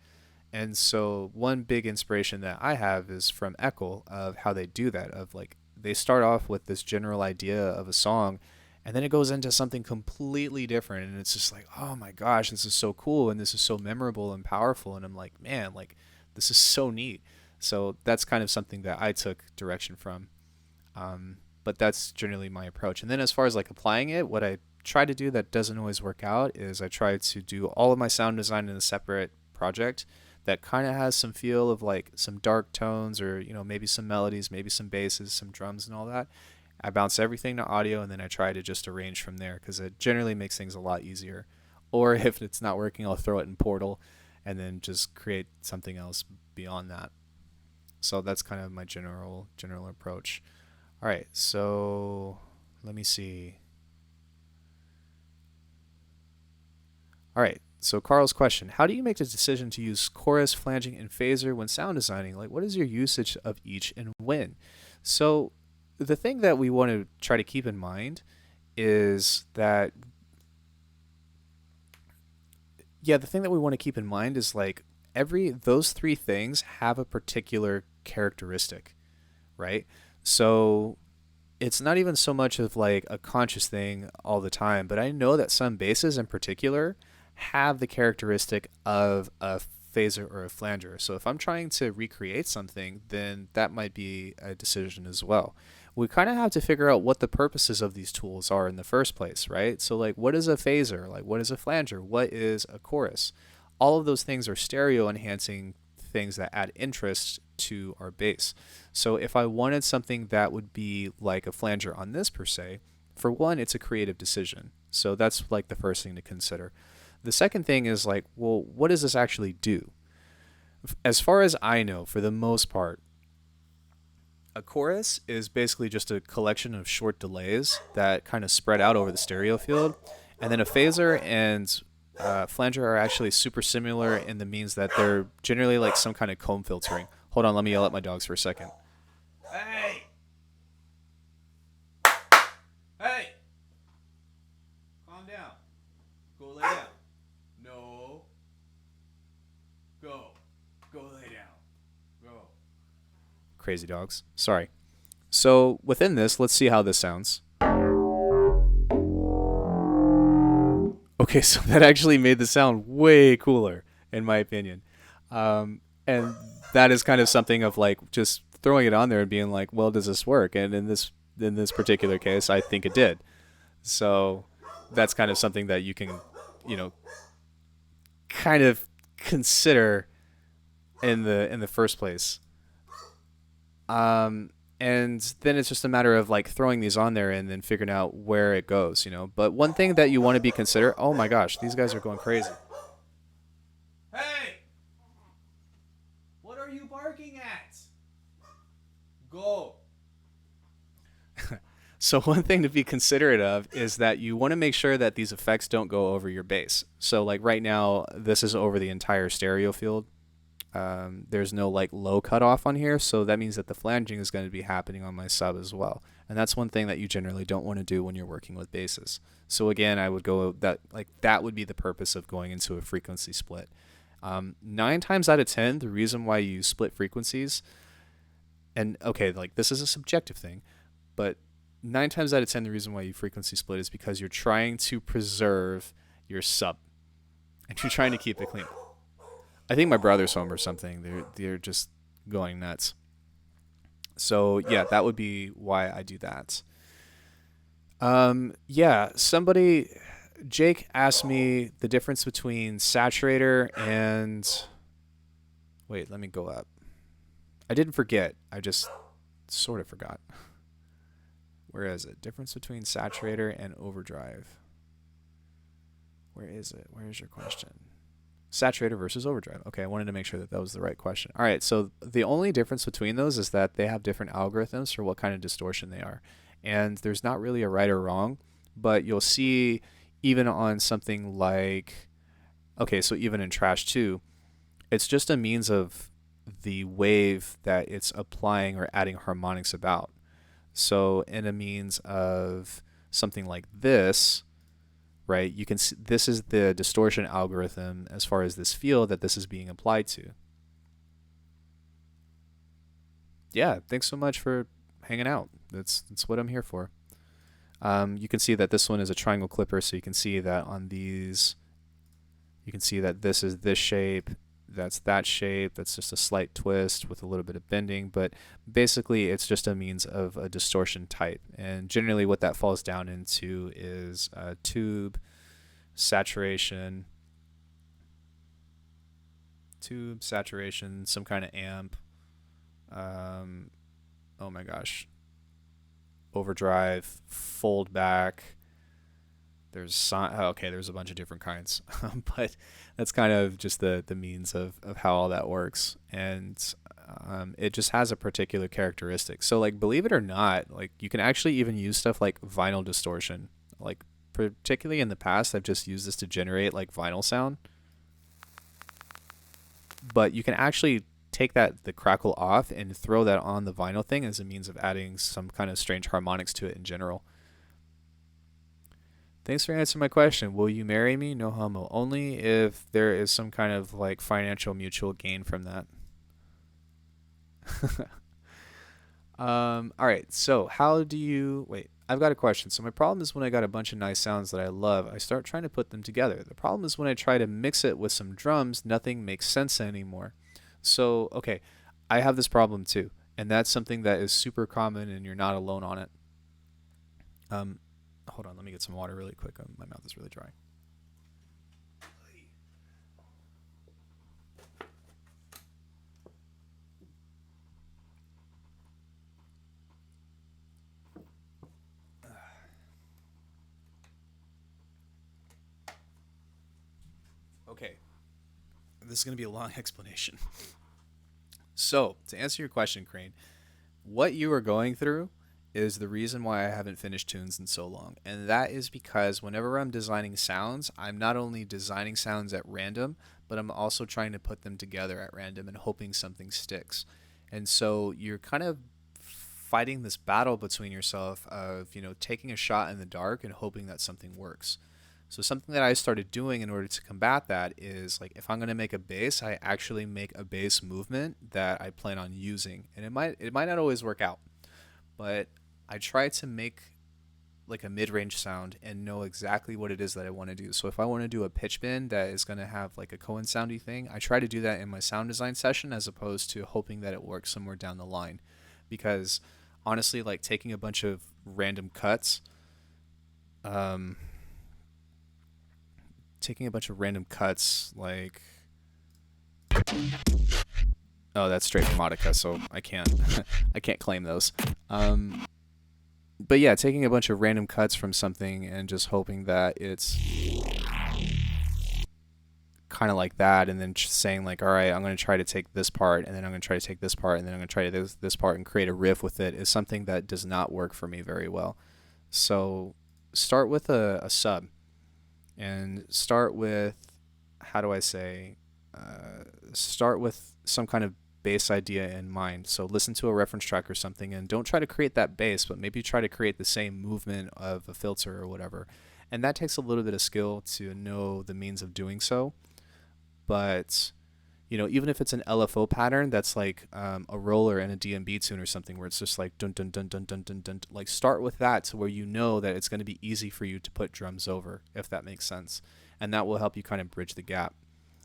And so one big inspiration that I have is from Echo of how they do that, of like they start off with this general idea of a song and then it goes into something completely different and it's just like, oh my gosh, this is so cool and this is so memorable and powerful, and I'm like, man, like this is so neat. So that's kind of something that I took direction from. But that's generally my approach. And then as far as like applying it, what I try to do that doesn't always work out is I try to do all of my sound design in a separate project that kind of has some feel of like some dark tones or, maybe some melodies, maybe some basses, some drums and all that. I bounce everything to audio and then I try to just arrange from there because it generally makes things a lot easier. Or if it's not working, I'll throw it in Portal and then just create something else beyond that. So that's kind of my general approach. All right, so let me see. All right, so Carl's question: how do you make the decision to use chorus, flanging, and phaser when sound designing? Like, what is your usage of each and when? So the thing that we want to try to keep in mind is that, the thing that we want to keep in mind is like those three things have a particular characteristic, right? So it's not even so much of like a conscious thing all the time, but I know that some basses in particular have the characteristic of a phaser or a flanger. So if I'm trying to recreate something, then that might be a decision as well. We kind of have to figure out what the purposes of these tools are in the first place, right? So like, what is a phaser? Like, what is a flanger? What is a chorus? All of those things are stereo enhancing things that add interest to our bass. So if I wanted something that would be like a flanger on this per se, for one, it's a creative decision. So that's like the first thing to consider. The second thing is like, well, what does this actually do? As far as I know, for the most part, a chorus is basically just a collection of short delays that kind of spread out over the stereo field. And then a phaser and flanger are actually super similar in the means that they're generally like some kind of comb filtering. Hold on, let me yell at my dogs for a second. Hey! Hey! Calm down. Go lay down. No. Go. Go lay down. Go. Crazy dogs. Sorry. So within this, let's see how this sounds. Okay, so that actually made the sound way cooler, in my opinion. And that is kind of something of like just throwing it on there and being like, well, does this work? And in this particular case, I think it did. So that's kind of something that you can, kind of consider in the first place. And then it's just a matter of like throwing these on there and then figuring out where it goes, But one thing that you want to be consider, oh my gosh, these guys are going crazy. Hey! What are you barking at? Go. So one thing to be considerate of is that you want to make sure that these effects don't go over your bass. So like right now, this is over the entire stereo field. There's no like low cutoff on here, so that means that the flanging is going to be happening on my sub as well. And that's one thing that you generally don't want to do when you're working with basses. So again, I would go that would be the purpose of going into a frequency split. 9 times out of 10, the reason why you split frequencies And okay, like this is a subjective thing, but 9 times out of 10, the reason why you frequency split is because you're trying to preserve your sub and you're trying to keep it clean. I think my brother's home or something. They're just going nuts. So yeah, that would be why I do that. Yeah, Jake asked me the difference between saturator and. Wait, let me go up. I didn't forget. I just sort of forgot. Where is it? Difference between saturator and overdrive. Where is it? Where is your question? Saturator versus overdrive. Okay, I wanted to make sure that was the right question. All right, so the only difference between those is that they have different algorithms for what kind of distortion they are. And there's not really a right or wrong, but you'll see even on something like, okay, so even in Trash 2, it's just a means of the wave that it's applying or adding harmonics about. So in a means of something like this, right, you can see this is the distortion algorithm as far as this field that this is being applied to. Yeah, thanks so much for hanging out. That's what I'm here for. You can see that this one is a triangle clipper, so you can see that on these, you can see that this is this shape, that's that shape, that's just a slight twist with a little bit of bending, but basically it's just a means of a distortion type. And generally what that falls down into is tube, saturation, some kind of amp, oh my gosh, overdrive, fold back. There's there's a bunch of different kinds, but that's kind of just the means of how all that works, and it just has a particular characteristic. So like, believe it or not, like you can actually even use stuff like vinyl distortion. Like particularly in the past, I've just used this to generate like vinyl sound, but you can actually take the crackle off and throw that on the vinyl thing as a means of adding some kind of strange harmonics to it in general. Thanks for answering my question. Will you marry me? No homo. Only if there is some kind of like financial mutual gain from that. All right. So how do you wait? I've got a question. So my problem is when I got a bunch of nice sounds that I love, I start trying to put them together. The problem is when I try to mix it with some drums, nothing makes sense anymore. So okay, I have this problem too, and that's something that is super common, and you're not alone on it. Hold on, let me get some water really quick. My mouth is really dry. Okay, this is going to be a long explanation. So, to answer your question, Crane, what you are going through is the reason why I haven't finished tunes in so long. And that is because whenever I'm designing sounds, I'm not only designing sounds at random, but I'm also trying to put them together at random and hoping something sticks. And so you're kind of fighting this battle between yourself of, taking a shot in the dark and hoping that something works. So something that I started doing in order to combat that is like if I'm going to make a bass, I actually make a bass movement that I plan on using. And it might not always work out, but I try to make like a mid-range sound and know exactly what it is that I want to do. So if I want to do a pitch bend that is going to have like a Cohen soundy thing, I try to do that in my sound design session as opposed to hoping that it works somewhere down the line. Because honestly, like taking a bunch of random cuts, like, oh, that's straight from Audica, so I can't I can't claim those. But yeah, taking a bunch of random cuts from something and just hoping that it's kind of like that, and then saying like, all right, I'm going to try to take this part, and then I'm going to try to take this part, and then I'm going to try to this part and create a riff with it is something that does not work for me very well. So start with a sub, and start with, how do I say, start with some kind of bass idea in mind. So listen to a reference track or something and don't try to create that bass, but maybe try to create the same movement of a filter or whatever. And that takes a little bit of skill to know the means of doing so. But Even if it's an LFO pattern that's like a roller and a DMB tune or something where it's just like dun dun dun dun dun dun dun, like start with that to where you know that it's going to be easy for you to put drums over, if that makes sense. And that will help you kind of bridge the gap.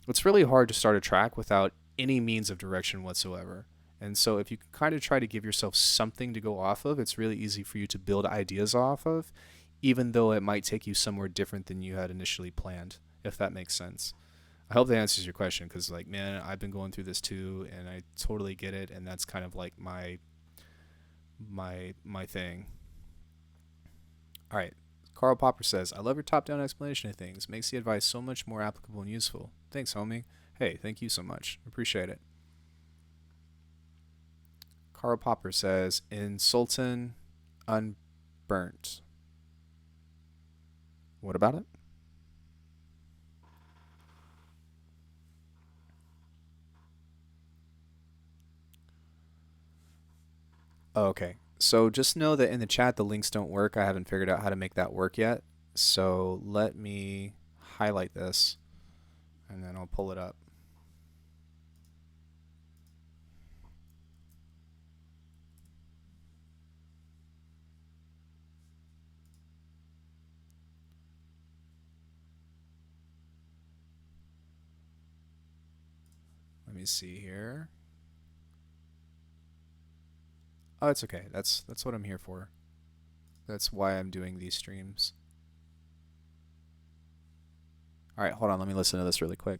It's really hard to start a track without any means of direction whatsoever. And so if you kind of try to give yourself something to go off of, it's really easy for you to build ideas off of, even though it might take you somewhere different than you had initially planned, if that makes sense. I hope that answers your question, because like, man, I've been going through this too, and I totally get it, and that's kind of like my thing. All right. Carl Popper says, I love your top-down explanation of things. Makes the advice so much more applicable and useful. Thanks, homie. Hey, thank you so much. Appreciate it. Carl Popper says, in Sultan Unburnt. What about it? Oh, okay. So just know that in the chat the links don't work. I haven't figured out how to make that work yet. So let me highlight this and then I'll pull it up. Let me see here. Oh, it's okay. That's what I'm here for. That's why I'm doing these streams. All right, hold on. Let me listen to this really quick.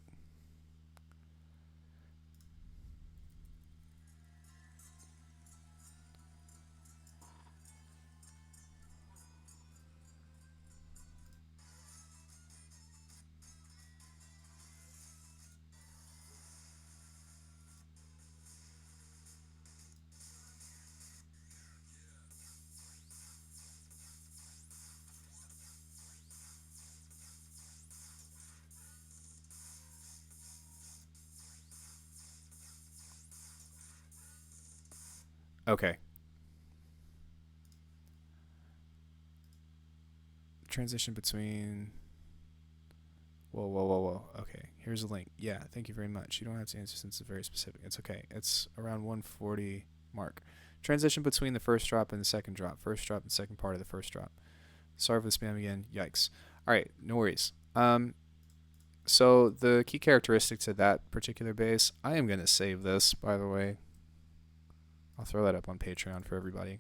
Okay. Transition between... Whoa. Okay, here's a link. Yeah, thank you very much. You don't have to answer since it's very specific. It's okay. It's around 140 mark. Transition between the first drop and the second drop. First drop and second part of the first drop. Sorry for the spam again. Yikes. All right, no worries. So the key characteristic to that particular bass, I am going to save this, by the way. I'll throw that up on Patreon for everybody.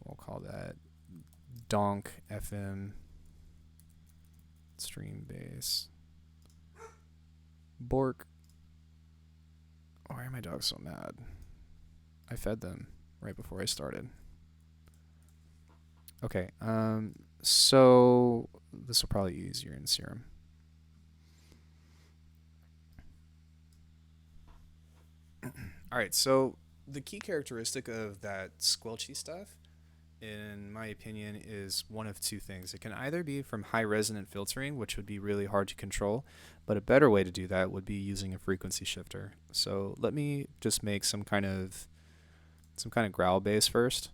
We'll call that Donk FM stream bass. Bork. Why are my dogs so mad? I fed them right before I started. Okay, so this will probably be easier in Serum. All right, so the key characteristic of that squelchy stuff, in my opinion, is one of two things. It can either be from high resonant filtering, which would be really hard to control, but a better way to do that would be using a frequency shifter. So let me just make some kind of growl bass first.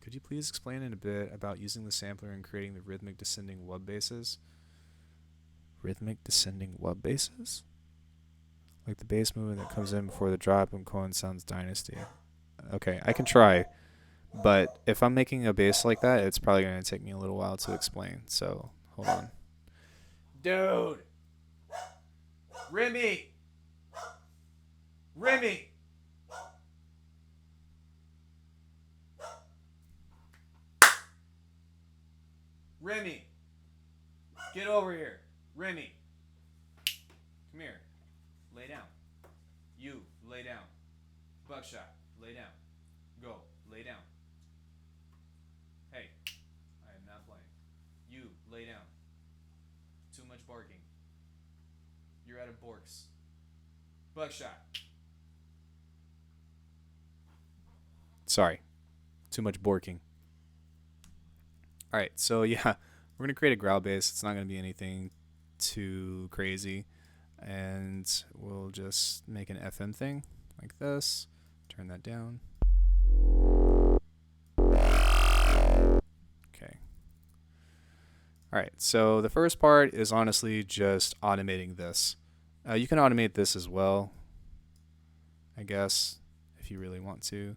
Could you please explain in a bit about using the sampler and creating the rhythmic descending wub basses? Rhythmic descending wub basses? Like the bass movement that comes in before the drop and Cohen sounds Dynasty. Okay, I can try, but if I'm making a bass like that, it's probably going to take me a little while to explain. So, hold on. Dude! Remy! Remy! Get over here. Remy! Come here. Lay down. You, lay down. Buckshot, lay down. Go, lay down. Hey, I am not playing. You, lay down. Too much barking. You're out of Borks. Buckshot. Sorry. Too much borking. Alright, so yeah, we're going to create a growl bass. It's not going to be anything too crazy. And we'll just make an FM thing like this. Turn that down. Okay. All right, so the first part is honestly just automating this. You can automate this as well, I guess, if you really want to.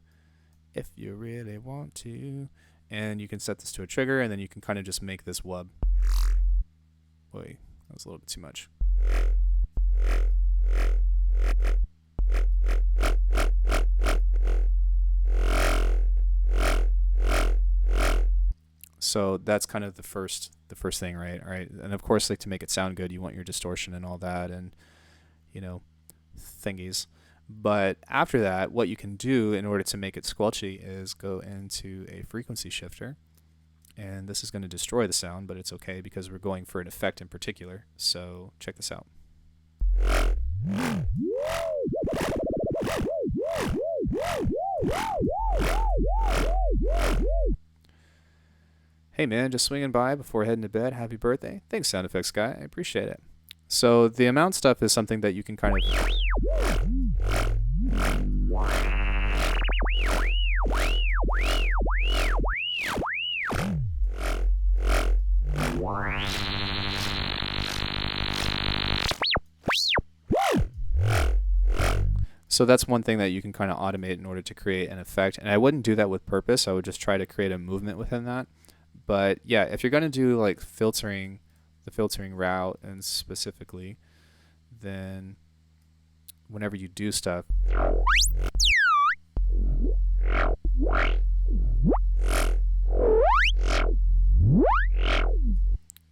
If you really want to. And you can set this to a trigger, and then you can kind of just make this wub. Wait, that was a little bit too much. So that's kind of the first thing, right? All right, and of course, like to make it sound good, you want your distortion and all that, and thingies. But after that, what you can do in order to make it squelchy is go into a frequency shifter, and this is going to destroy the sound, but it's okay because we're going for an effect in particular. So check this out. Hey man, just swinging by before heading to bed. Happy birthday. Thanks, sound effects guy. I appreciate it. So the amount stuff is something that you can kind of... So that's one thing that you can kind of automate in order to create an effect. And I wouldn't do that with purpose. I would just try to create a movement within that. But yeah, if you're going to do like filtering, the filtering route and specifically, then whenever you do stuff,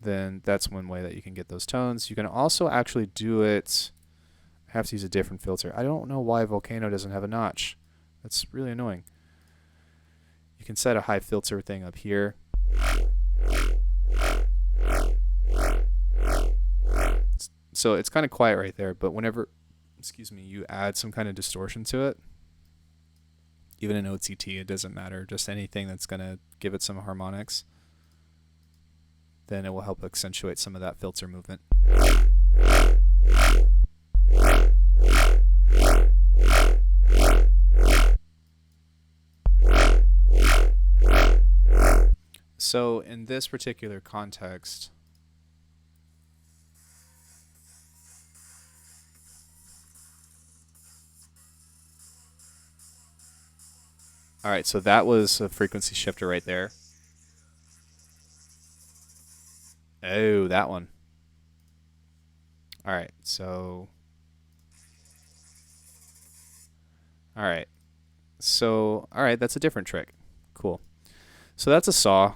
then that's one way that you can get those tones. You can also actually do it. I have to use a different filter. I don't know why Volcano doesn't have a notch. That's really annoying. You can set a high filter thing up here. So it's kind of quiet right there, but whenever, you add some kind of distortion to it, even in OTT, it doesn't matter, just anything that's going to give it some harmonics, then it will help accentuate some of that filter movement. So in this particular context, all right, so that was a frequency shifter right there. Oh, that one. All right, so... All right, that's a different trick. Cool. So that's a saw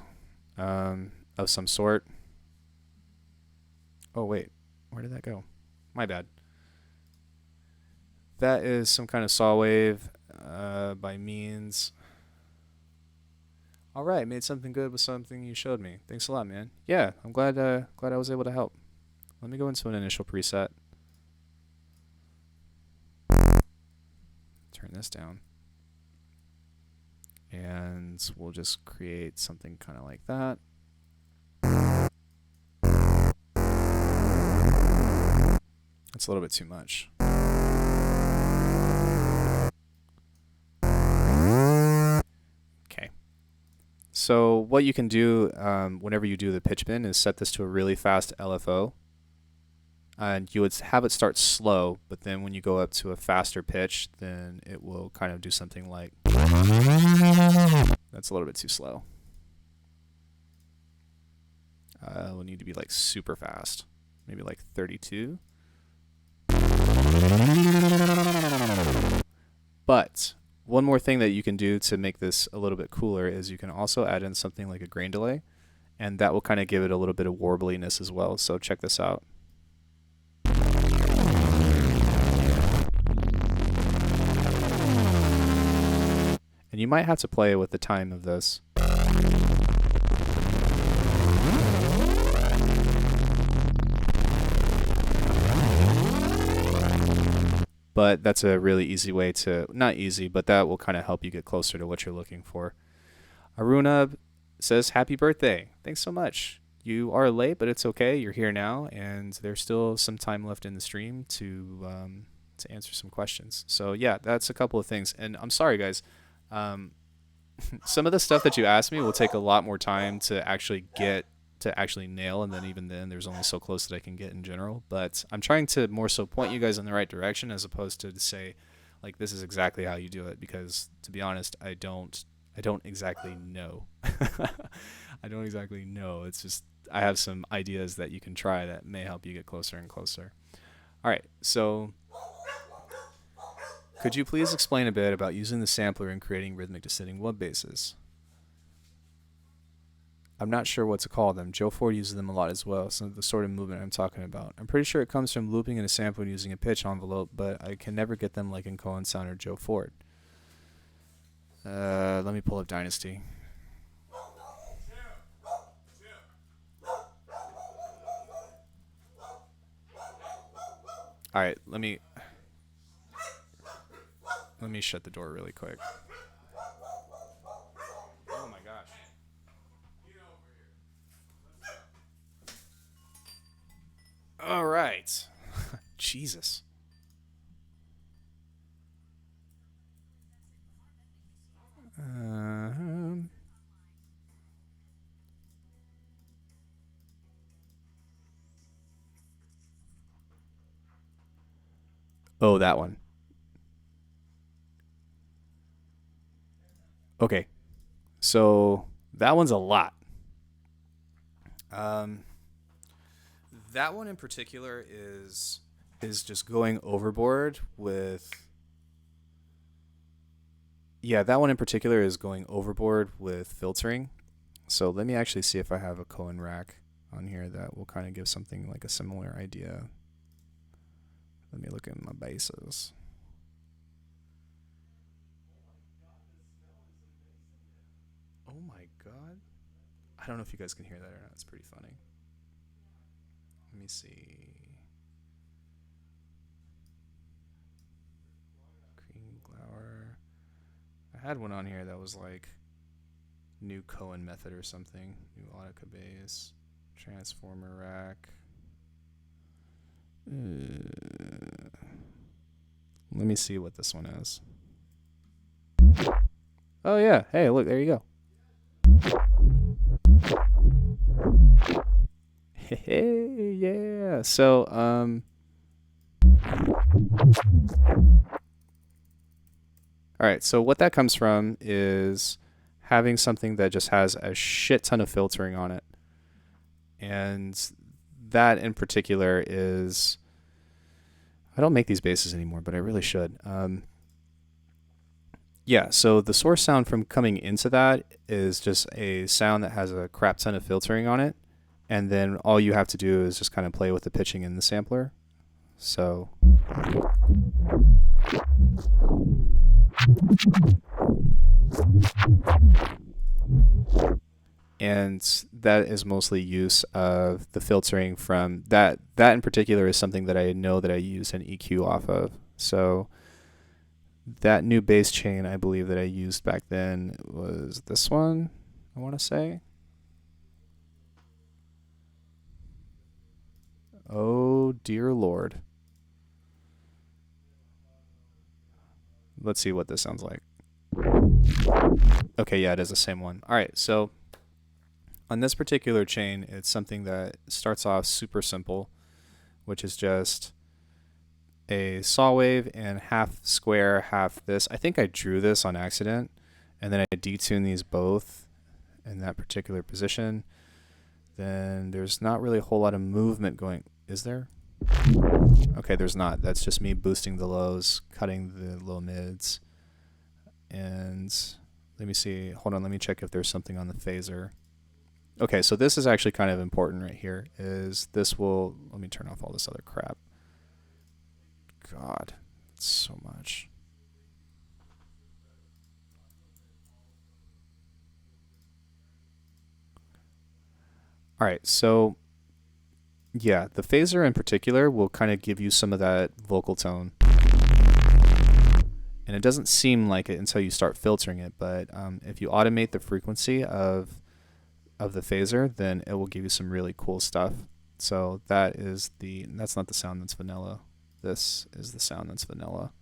of some sort. Oh, wait. Where did that go? My bad. That is some kind of saw wave by means... All right, made something good with something you showed me. Thanks a lot, man. Yeah, I'm glad I was able to help. Let me go into an initial preset. Turn this down. And we'll just create something kind of like that. That's a little bit too much. Okay. So what you can do whenever you do the pitch bend is set this to a really fast LFO. And you would have it start slow, but then when you go up to a faster pitch, then it will kind of do something like... That's a little bit too slow. We'll need to be like super fast. Maybe like 32. But one more thing that you can do to make this a little bit cooler is you can also add in something like a grain delay, and that will kind of give it a little bit of warbliness as well. So check this out. And you might have to play with the time of this. But that's a really easy way to, not easy, but that will kind of help you get closer to what you're looking for. Aruna says, happy birthday. Thanks so much. You are late, but it's okay. You're here now, and there's still some time left in the stream to answer some questions. So yeah, that's a couple of things. And I'm sorry, guys. Some of the stuff that you asked me will take a lot more time to actually get to actually nail, and then even then there's only so close that I can get in general. But I'm trying to more so point you guys in the right direction as opposed to say like this is exactly how you do it, because to be honest, I don't exactly know. I don't exactly know. It's just I have some ideas that you can try that may help you get closer and closer. All right, so could you please explain a bit about using the sampler in creating rhythmic descending wub basses? I'm not sure what to call them. Joe Ford uses them a lot as well, so the sort of movement I'm talking about. I'm pretty sure it comes from looping in a sample and using a pitch envelope, but I can never get them like in Cohen Sound or Joe Ford. Let me pull up Dynasty. All right, let me shut the door really quick. Oh my gosh. All right. Jesus. Oh, that one. Okay. So that one's a lot. That one in particular is just going overboard with. Yeah, that one in particular is going overboard with filtering. So let me actually see if I have a Cohen rack on here that will kind of give something like a similar idea. Let me look at my basses. Oh my god. I don't know if you guys can hear that or not. It's pretty funny. Let me see. Green Glower. I had one on here that was like new Cohen method or something. New Audica bass. Transformer rack. Let me see what this one is. Oh yeah. Hey, look, there you go. Hey, yeah. So, all right. So what that comes from is having something that just has a shit ton of filtering on it. And that in particular is, I don't make these basses anymore, but I really should. Yeah, so the source sound from coming into that is just a sound that has a crap ton of filtering on it. And then all you have to do is just kind of play with the pitching in the sampler. So. And that is mostly use of the filtering from that. That in particular is something that I know that I use an EQ off of. So that new bass chain I believe that I used back then was this one, I want to say. Oh, dear Lord. Let's see what this sounds like. Okay, yeah, it is the same one. All right, so on this particular chain, it's something that starts off super simple, which is just a saw wave and half square, half this. I think I drew this on accident, and then I detuned these both in that particular position. Then there's not really a whole lot of movement going. Is there? Okay, there's not. That's just me boosting the lows, cutting the low mids. And let me see. Hold on, let me check if there's something on the phaser. Okay, so this is actually kind of important right here. Is this will, let me turn off all this other crap. God, it's so much. All right, so yeah, the phaser in particular will kind of give you some of that vocal tone. And it doesn't seem like it until you start filtering it, but if you automate the frequency of the phaser, then it will give you some really cool stuff. So that's not the sound that's vanilla. This is the sound that's vanilla.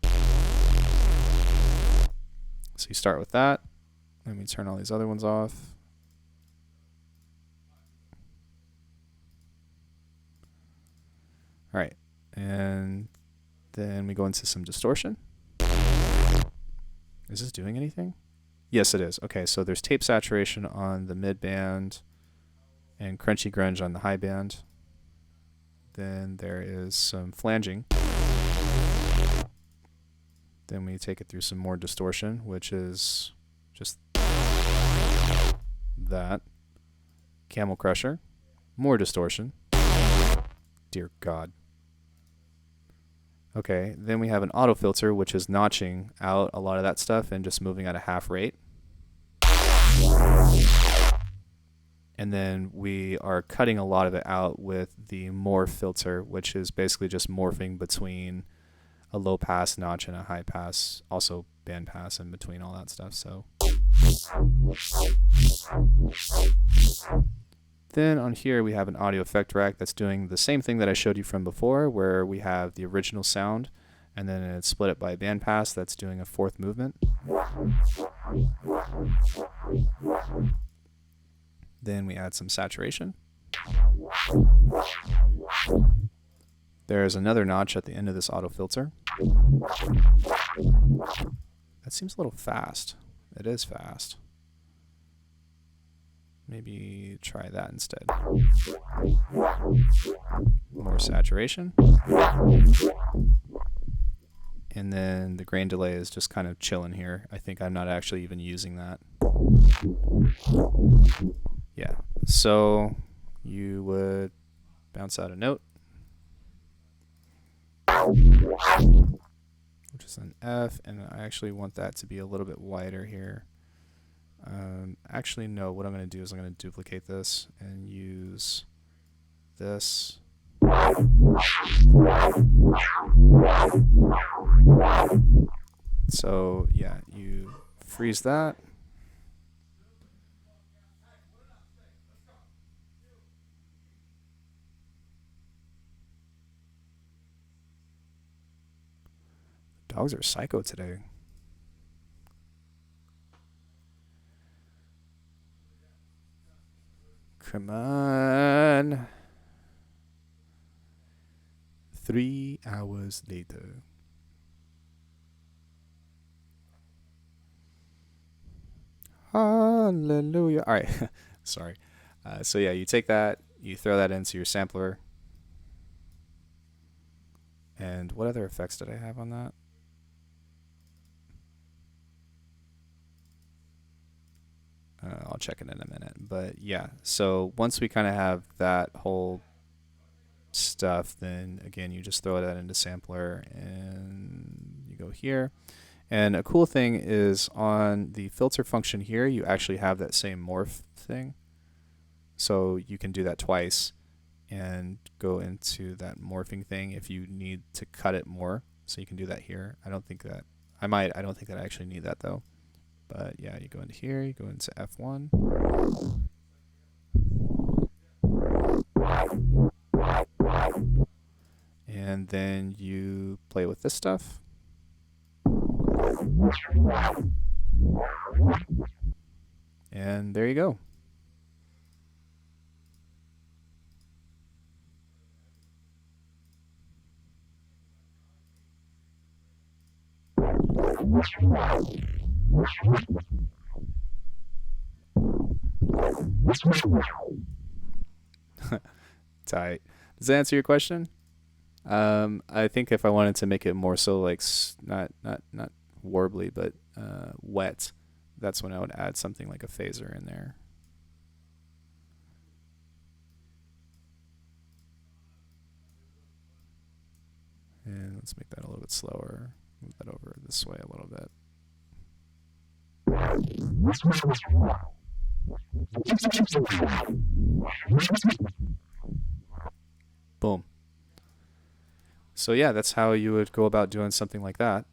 So you start with that. Let me turn all these other ones off. All right. And then we go into some distortion. Is this doing anything? Yes, it is. Okay, so there's tape saturation on the mid band and crunchy grunge on the high band. Then there is some flanging. Then we take it through some more distortion, which is just that. Camel Crusher. More distortion. Dear God. Okay, then we have an auto filter, which is notching out a lot of that stuff and just moving at a half rate. And then we are cutting a lot of it out with the morph filter, which is basically just morphing between a low pass notch and a high pass, also band pass in between all that stuff. So then on here we have an audio effect rack that's doing the same thing that I showed you from before, where we have the original sound and then it's split it by band pass that's doing a fourth movement. Then we add some saturation. There's another notch at the end of this auto filter. That seems a little fast. It is fast. Maybe try that instead. More saturation. And then the grain delay is just kind of chilling here. I think I'm not actually even using that. Yeah, so you would bounce out a note, which is an F, and I actually want that to be a little bit wider here. Actually, no, what I'm going to do is I'm going to duplicate this and use this. So, yeah, you freeze that. Dogs are psycho today. Come on. 3 hours later. Hallelujah. All right. Sorry. So yeah, you take that, you throw that into your sampler. And what other effects did I have on that? I'll check it in a minute. But yeah, so once we kind of have that whole stuff, then again, you just throw that into sampler and you go here. And a cool thing is on the filter function here, you actually have that same morph thing. So you can do that twice and go into that morphing thing if you need to cut it more. So you can do that here. I don't think that I actually need that though. But yeah, you go into here, you go into F1. And then you play with this stuff. And there you go. Tight. Does that answer your question? I think if I wanted to make it more so like not warbly, but wet, that's when I would add something like a phaser in there. And let's make that a little bit slower. Move that over this way a little bit. Boom. So yeah, that's how you would go about doing something like that.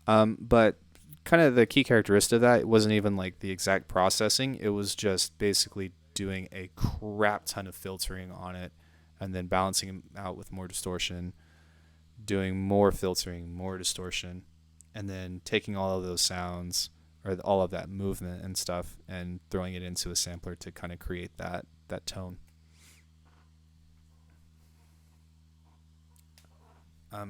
But kind of the key characteristic of that wasn't even like the exact processing. It was just basically doing a crap ton of filtering on it and then balancing them out with more distortion, doing more filtering, more distortion, and then taking all of those sounds or all of that movement and stuff and throwing it into a sampler to kind of create that tone.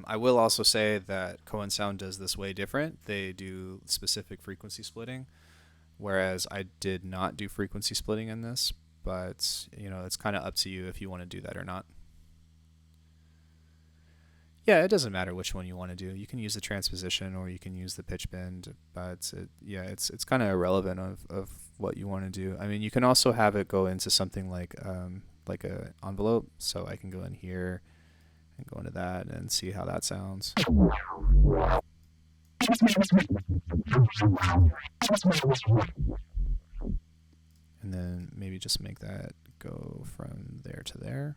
I will also say that Cohen Sound does this way different. They do specific frequency splitting, whereas I did not do frequency splitting in this. But it's kind of up to you if you want to do that or not. Yeah, it doesn't matter which one you want to do. You can use the transposition or you can use the pitch bend, but it's kind of irrelevant of what you want to do. I mean, you can also have it go into something like a envelope. So I can go in here and go into that and see how that sounds. And then maybe just make that go from there to there.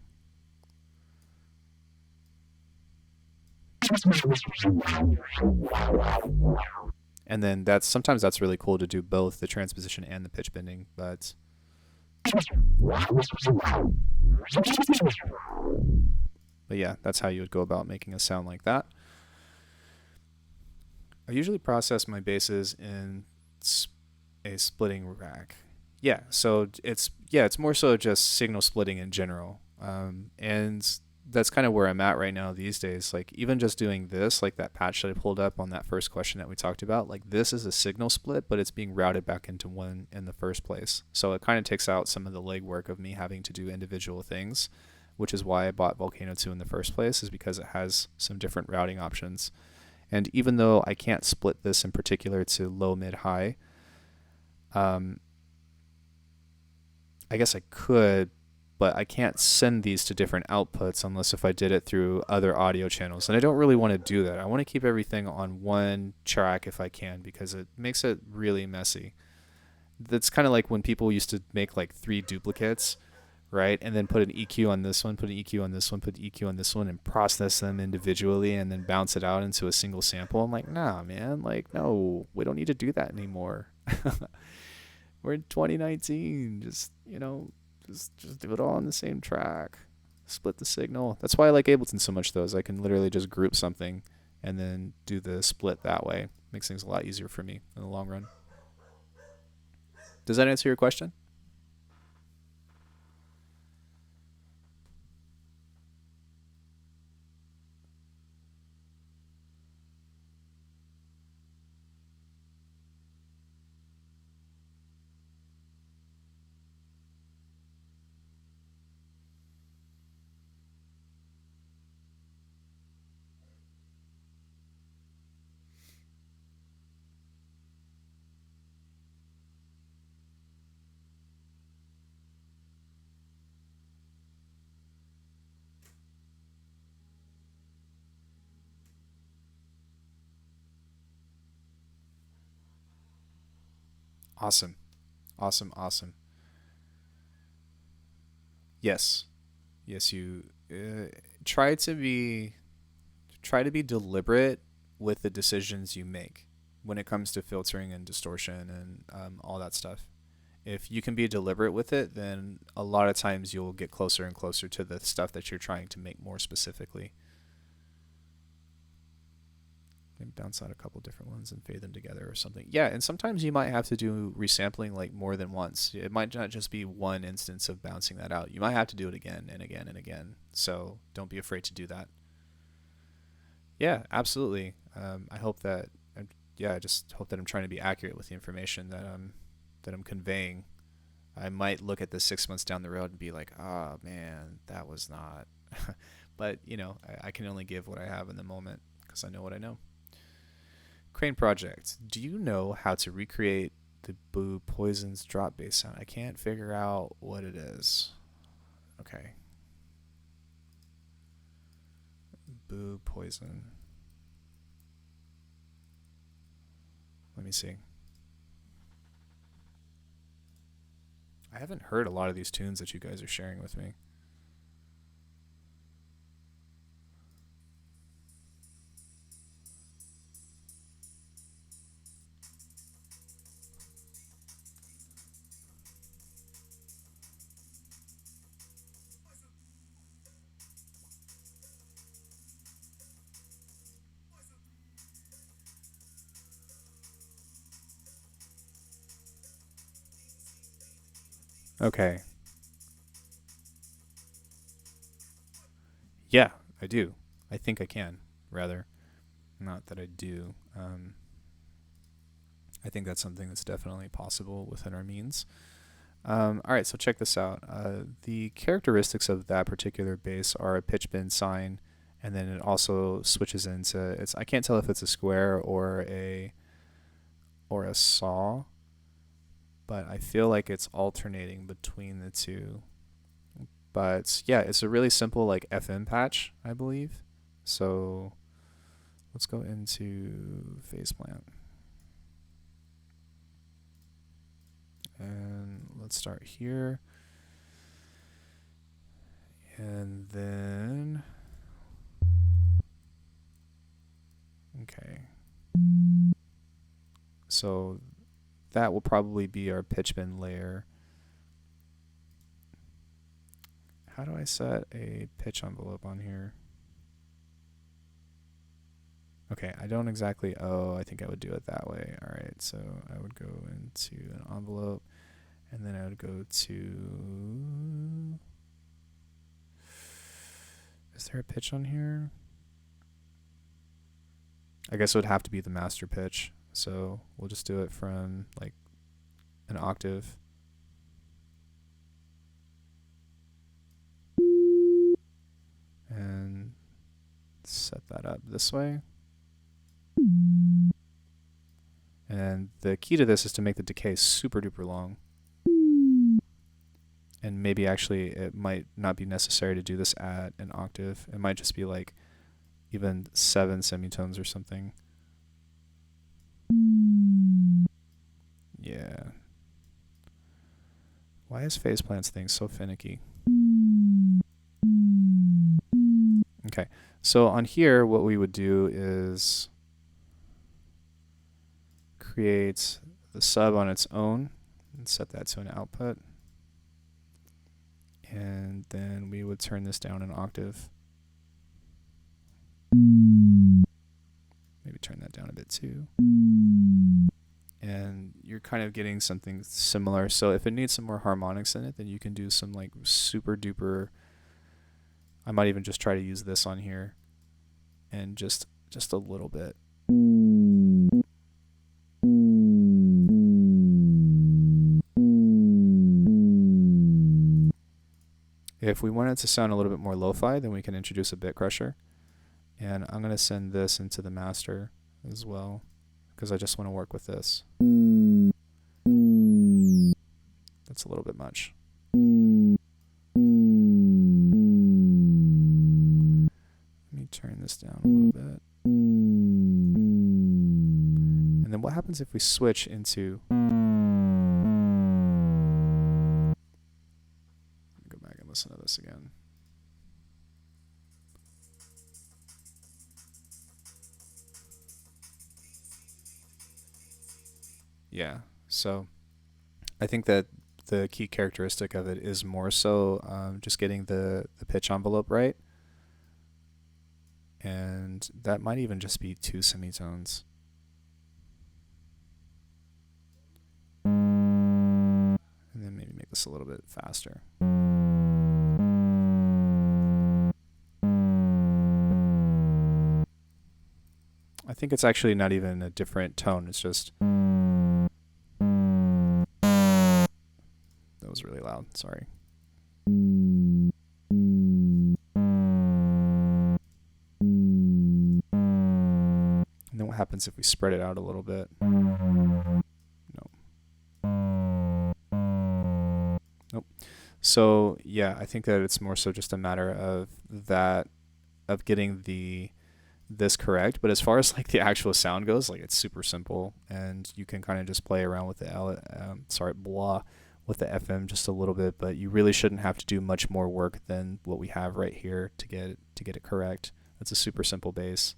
And then sometimes that's really cool to do both the transposition and the pitch bending, but yeah, that's how you would go about making a sound like that. I usually process my basses in a splitting rack. Yeah, so it's more so just signal splitting in general, and that's kind of where I'm at right now these days. Like even just doing this, like that patch that I pulled up on that first question that we talked about, like this is a signal split, but it's being routed back into one in the first place. So it kind of takes out some of the legwork of me having to do individual things, which is why I bought Volcano 2 in the first place, is because it has some different routing options. And even though I can't split this in particular to low, mid, high, I guess I could, but I can't send these to different outputs unless if I did it through other audio channels. And I don't really want to do that. I want to keep everything on one track if I can, because it makes it really messy. That's kind of like when people used to make like 3 duplicates, right? And then put an EQ on this one, put an EQ on this one, put an EQ on this one, and process them individually and then bounce it out into a single sample. I'm like, nah, man, like, no, we don't need to do that anymore. We're in 2019. Just do it all on the same track. Split the signal. That's why I like Ableton so much, though, is I can literally just group something and then do the split that way. Makes things a lot easier for me in the long run. Does that answer your question? Awesome. Awesome. Awesome. Yes. Yes, you try to be deliberate with the decisions you make when it comes to filtering and distortion and all that stuff. If you can be deliberate with it, then a lot of times you'll get closer and closer to the stuff that you're trying to make more specifically. Maybe bounce out a couple different ones and fade them together or something. Yeah, and sometimes you might have to do resampling like more than once. It might not just be one instance of bouncing that out. You might have to do it again and again and again. So don't be afraid to do that. Yeah, absolutely. I hope that, yeah, I just hope that I'm trying to be accurate with the information that I'm conveying. I might look at this 6 months down the road and be like, oh man, that was not. But I can only give what I have in the moment because I know what I know. Crane Project. Do you know how to recreate the Boo Poison's drop bass sound? I can't figure out what it is. Okay. Boo Poison. Let me see. I haven't heard a lot of these tunes that you guys are sharing with me. Okay. Yeah, I do. I think I can. rather. Not that I do. I think that's something that's definitely possible within our means. All right, so check this out. The characteristics of that particular bass are a pitch bend sine, and then it also switches into it's. I can't tell if it's a square or a saw, but I feel like it's alternating between the two. But yeah, it's a really simple like FM patch, I believe. So let's go into Faceplant. And let's start here. And then, okay. So that will probably be our pitch bend layer. How do I set a pitch envelope on here? Okay, I don't exactly, I think I would do it that way. All right, so I would go into an envelope, and then I would go to, is there a pitch on here? I guess it would have to be the master pitch. So we'll just do it from like an octave. And set that up this way. And the key to this is to make the decay super duper long. And maybe actually it might not be necessary to do this at an octave. It might just be like even 7 semitones or something. Yeah. Why is Faceplant's thing so finicky? Okay, so on here what we would do is create the sub on its own and set that to an output. And then we would turn this down an octave. Maybe turn that down a bit too. And you're kind of getting something similar. So if it needs some more harmonics in it, then you can do some like super duper. I might even just try to use this on here and just a little bit. If we want it to sound a little bit more lo-fi, then we can introduce a bit crusher. And I'm going to send this into the master as well, because I just want to work with this. That's a little bit much. Let me turn this down a little bit. And then what happens if we switch into... Go back and listen to this again. Yeah, so I think that the key characteristic of it is more so just getting the pitch envelope right. And that might even just be 2 semitones. And then maybe make this a little bit faster. I think it's actually not even a different tone, it's just... That was really loud, sorry. And then what happens if we spread it out a little bit? Nope. So yeah, I think that it's more so just a matter of getting this correct. But as far as like the actual sound goes, like it's super simple, and you can kind of just play around with the with the FM just a little bit. But you really shouldn't have to do much more work than what we have right here to get it correct. It's a super simple bass.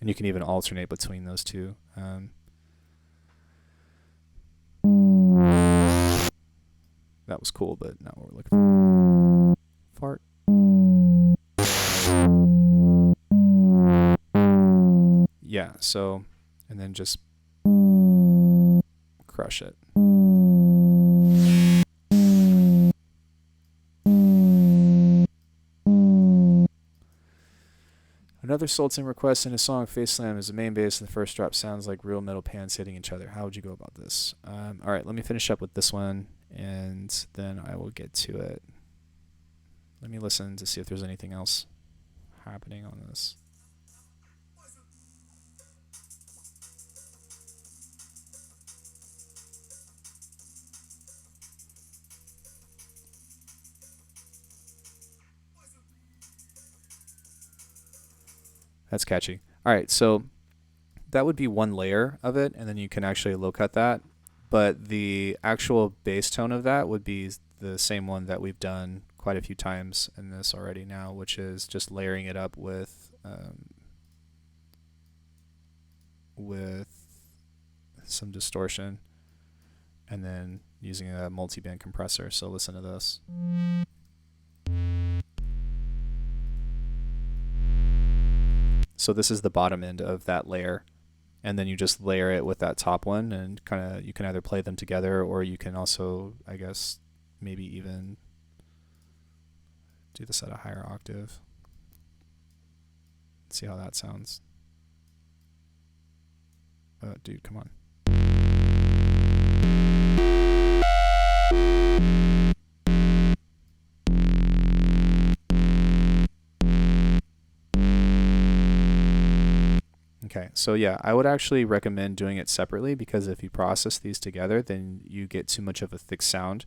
And you can even alternate between those two. That was cool, but not what we're looking for. Fart. Yeah, so, and then just crush it. Another Sultan request in his song Face Slam is the main bass and the first drop sounds like real metal pans hitting each other. How would you go about this? All right, let me finish up with this one, and then I will get to it. Let me listen to see if there's anything else happening on this. That's catchy. All right, so that would be one layer of it, and then you can actually low cut that. But the actual bass tone of that would be the same one that we've done quite a few times in this already now, which is just layering it up with some distortion, and then using a multi-band compressor. So listen to this. So this is the bottom end of that layer, and then you just layer it with that top one, and kind of you can either play them together, or you can also, I guess, maybe even do this at a higher octave. Let's see how that sounds. Dude, come on. Okay, so yeah, I would actually recommend doing it separately, because if you process these together, then you get too much of a thick sound.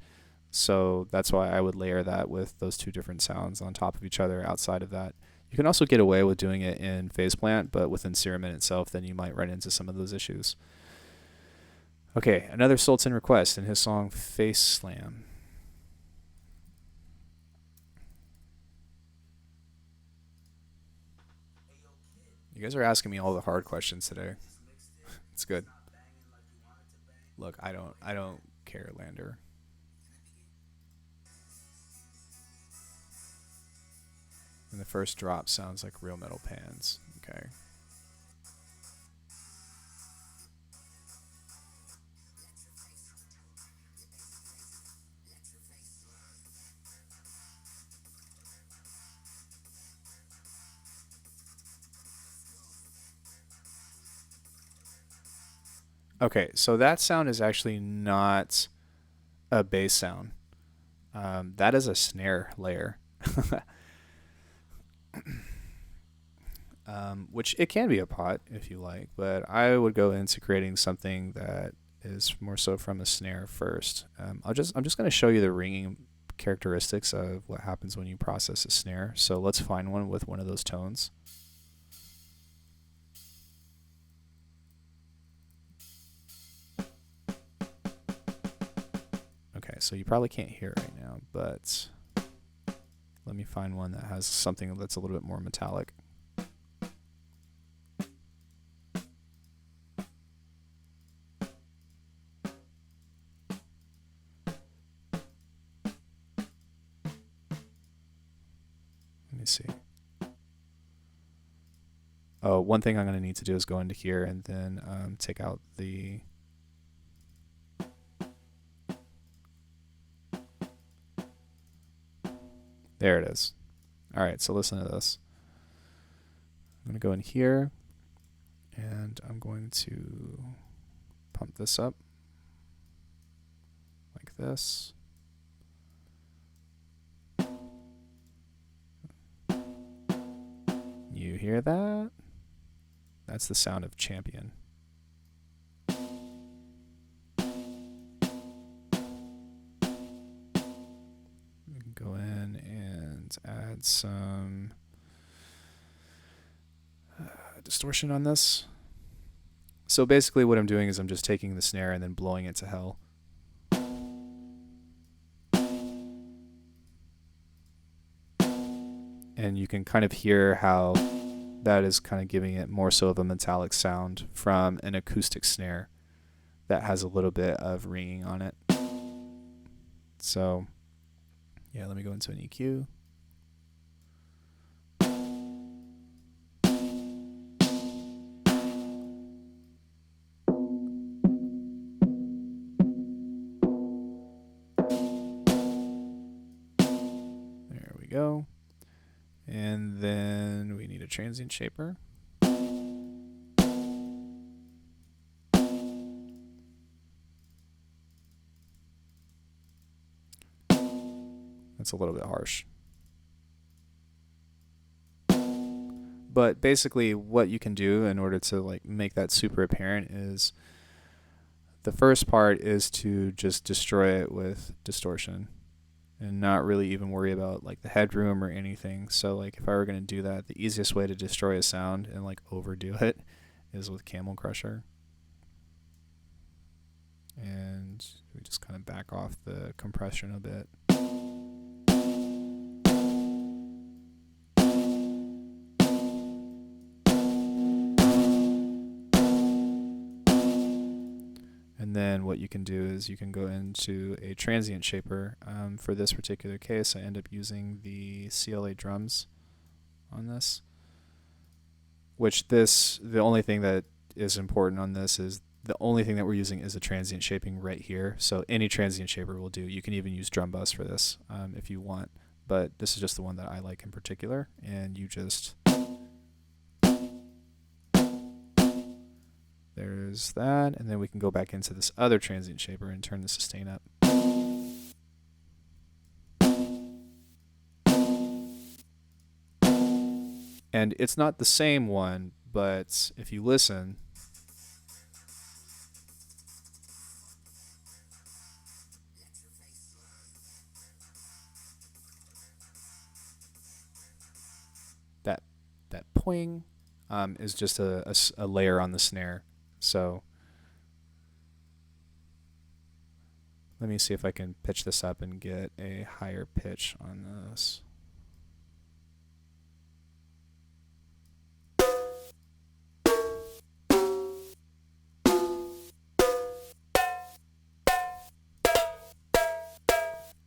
So that's why I would layer that with those two different sounds on top of each other outside of that. You can also get away with doing it in Phase Plant, but within Theremin itself, then you might run into some of those issues. Okay, another Sultan request in his song Face Slam. You guys are asking me all the hard questions today. It's good. Look, I don't care, Lander. And the first drop sounds like real metal pans. Okay. Okay, so that sound is actually not a bass sound. That is a snare layer. Which it can be a pot if you like, but I would go into creating something that is more so from a snare first. I'm just going to show you the ringing characteristics of what happens when you process a snare. So let's find one with one of those tones. Okay, so you probably can't hear it right now, but let me find one that has something that's a little bit more metallic. Let me see. Oh, one thing I'm going to need to do is go into here and then take out the... There it is. All right, so listen to this. I'm going to go in here, and I'm going to pump this up like this. You hear that? That's the sound of Champion. Go in and add some distortion on this. So basically what I'm doing is I'm just taking the snare and then blowing it to hell. And you can kind of hear how that is kind of giving it more so of a metallic sound from an acoustic snare that has a little bit of ringing on it. So yeah, let me go into an EQ. There we go. And then we need a transient shaper. That's a little bit harsh. But basically what you can do in order to like make that super apparent is the first part is to just destroy it with distortion and not really even worry about like the headroom or anything. So like if I were going to do that, the easiest way to destroy a sound and like overdo it is with Camel Crusher. And we just kind of back off the compression a bit. And then what you can do is you can go into a transient shaper. For this particular case, I end up using the CLA drums on this. The only thing that is important on this is the only thing that we're using is a transient shaping right here. So any transient shaper will do. You can even use drum bus for this if you want. But this is just the one that I like in particular. And you just... There's that, and then we can go back into this other transient shaper and turn the sustain up. And it's not the same one, but if you listen, that poing is just a layer on the snare. So let me see if I can pitch this up and get a higher pitch on this.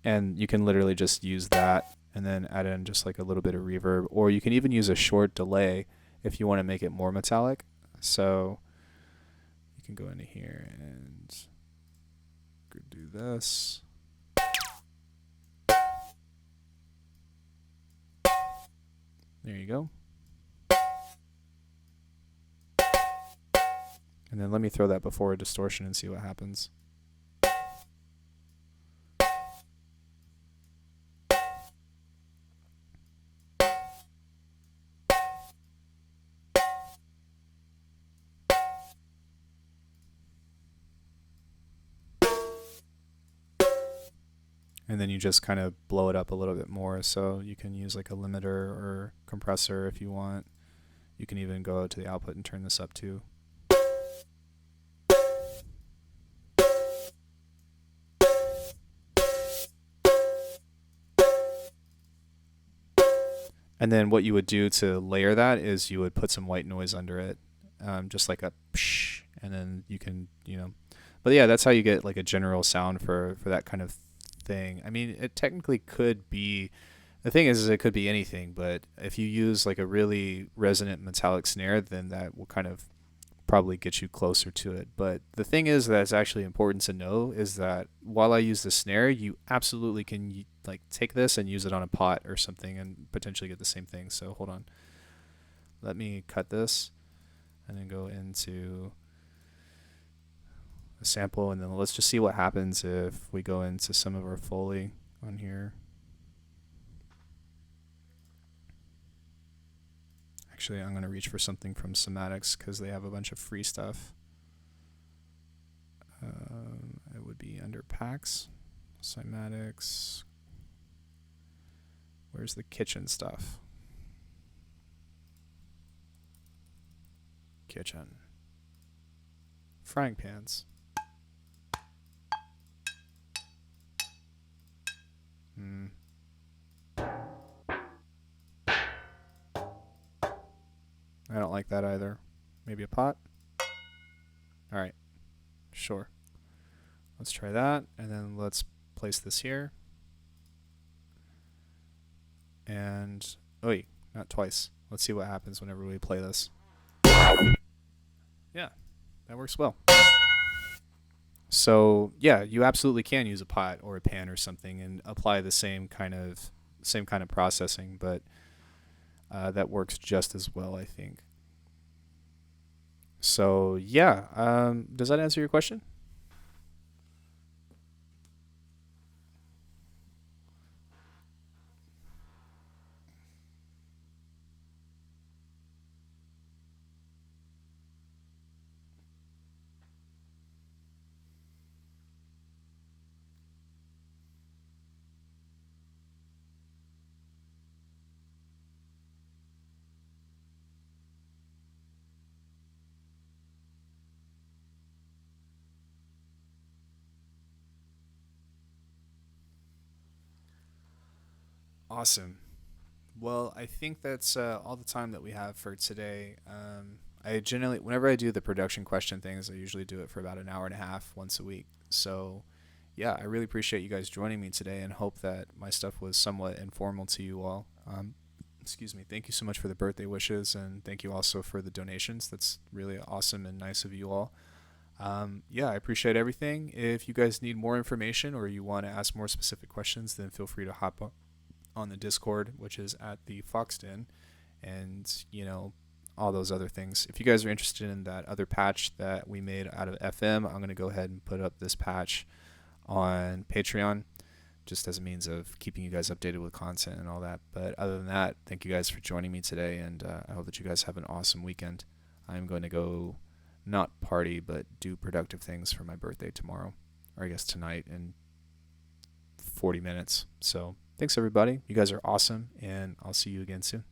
And you can literally just use that and then add in just like a little bit of reverb, or you can even use a short delay if you want to make it more metallic. So you can go into here and do this. There you go. And then let me throw that before a distortion and see what happens. And then you just kind of blow it up a little bit more. So you can use like a limiter or compressor if you want. You can even go to the output and turn this up too. And then what you would do to layer that is you would put some white noise under it, just like a psh, and then you can, but yeah, that's how you get like a general sound for that kind of thing. I mean, it technically could be, the thing is it could be anything, but if you use like a really resonant metallic snare, then that will kind of probably get you closer to it. But the thing is that's actually important to know is that while I use the snare, you absolutely can like take this and use it on a pot or something and potentially get the same thing. So hold on. Let me cut this and then go into a sample, and then let's just see what happens if we go into some of our Foley on here. Actually, I'm going to reach for something from Cymatics because they have a bunch of free stuff. It would be under packs, Cymatics. Where's the kitchen stuff? Kitchen. Frying pans. I don't like that either. Maybe a pot? Alright. Sure. Let's try that, and then let's place this here. And, oi, not twice. Let's see what happens whenever we play this. Yeah, that works well. So, yeah, you absolutely can use a pot or a pan or something and apply the same kind of processing, but that works just as well, I think. So yeah, does that answer your question? Awesome. Well, I think that's all the time that we have for today. I generally, whenever I do the production question things, I usually do it for about an hour and a half once a week. So, yeah, I really appreciate you guys joining me today and hope that my stuff was somewhat informal to you all. Excuse me. Thank you so much for the birthday wishes, and thank you also for the donations. That's really awesome and nice of you all. Yeah, I appreciate everything. If you guys need more information or you want to ask more specific questions, then feel free to hop on the Discord, which is at the Fox Den, and all those other things. If you guys are interested in that other patch that we made out of FM, I'm gonna go ahead and put up this patch on Patreon, just as a means of keeping you guys updated with content and all that. But other than that, thank you guys for joining me today, and I hope that you guys have an awesome weekend. I'm going to go not party, but do productive things for my birthday tomorrow, or I guess tonight in 40 minutes. So thanks, everybody. You guys are awesome, and I'll see you again soon.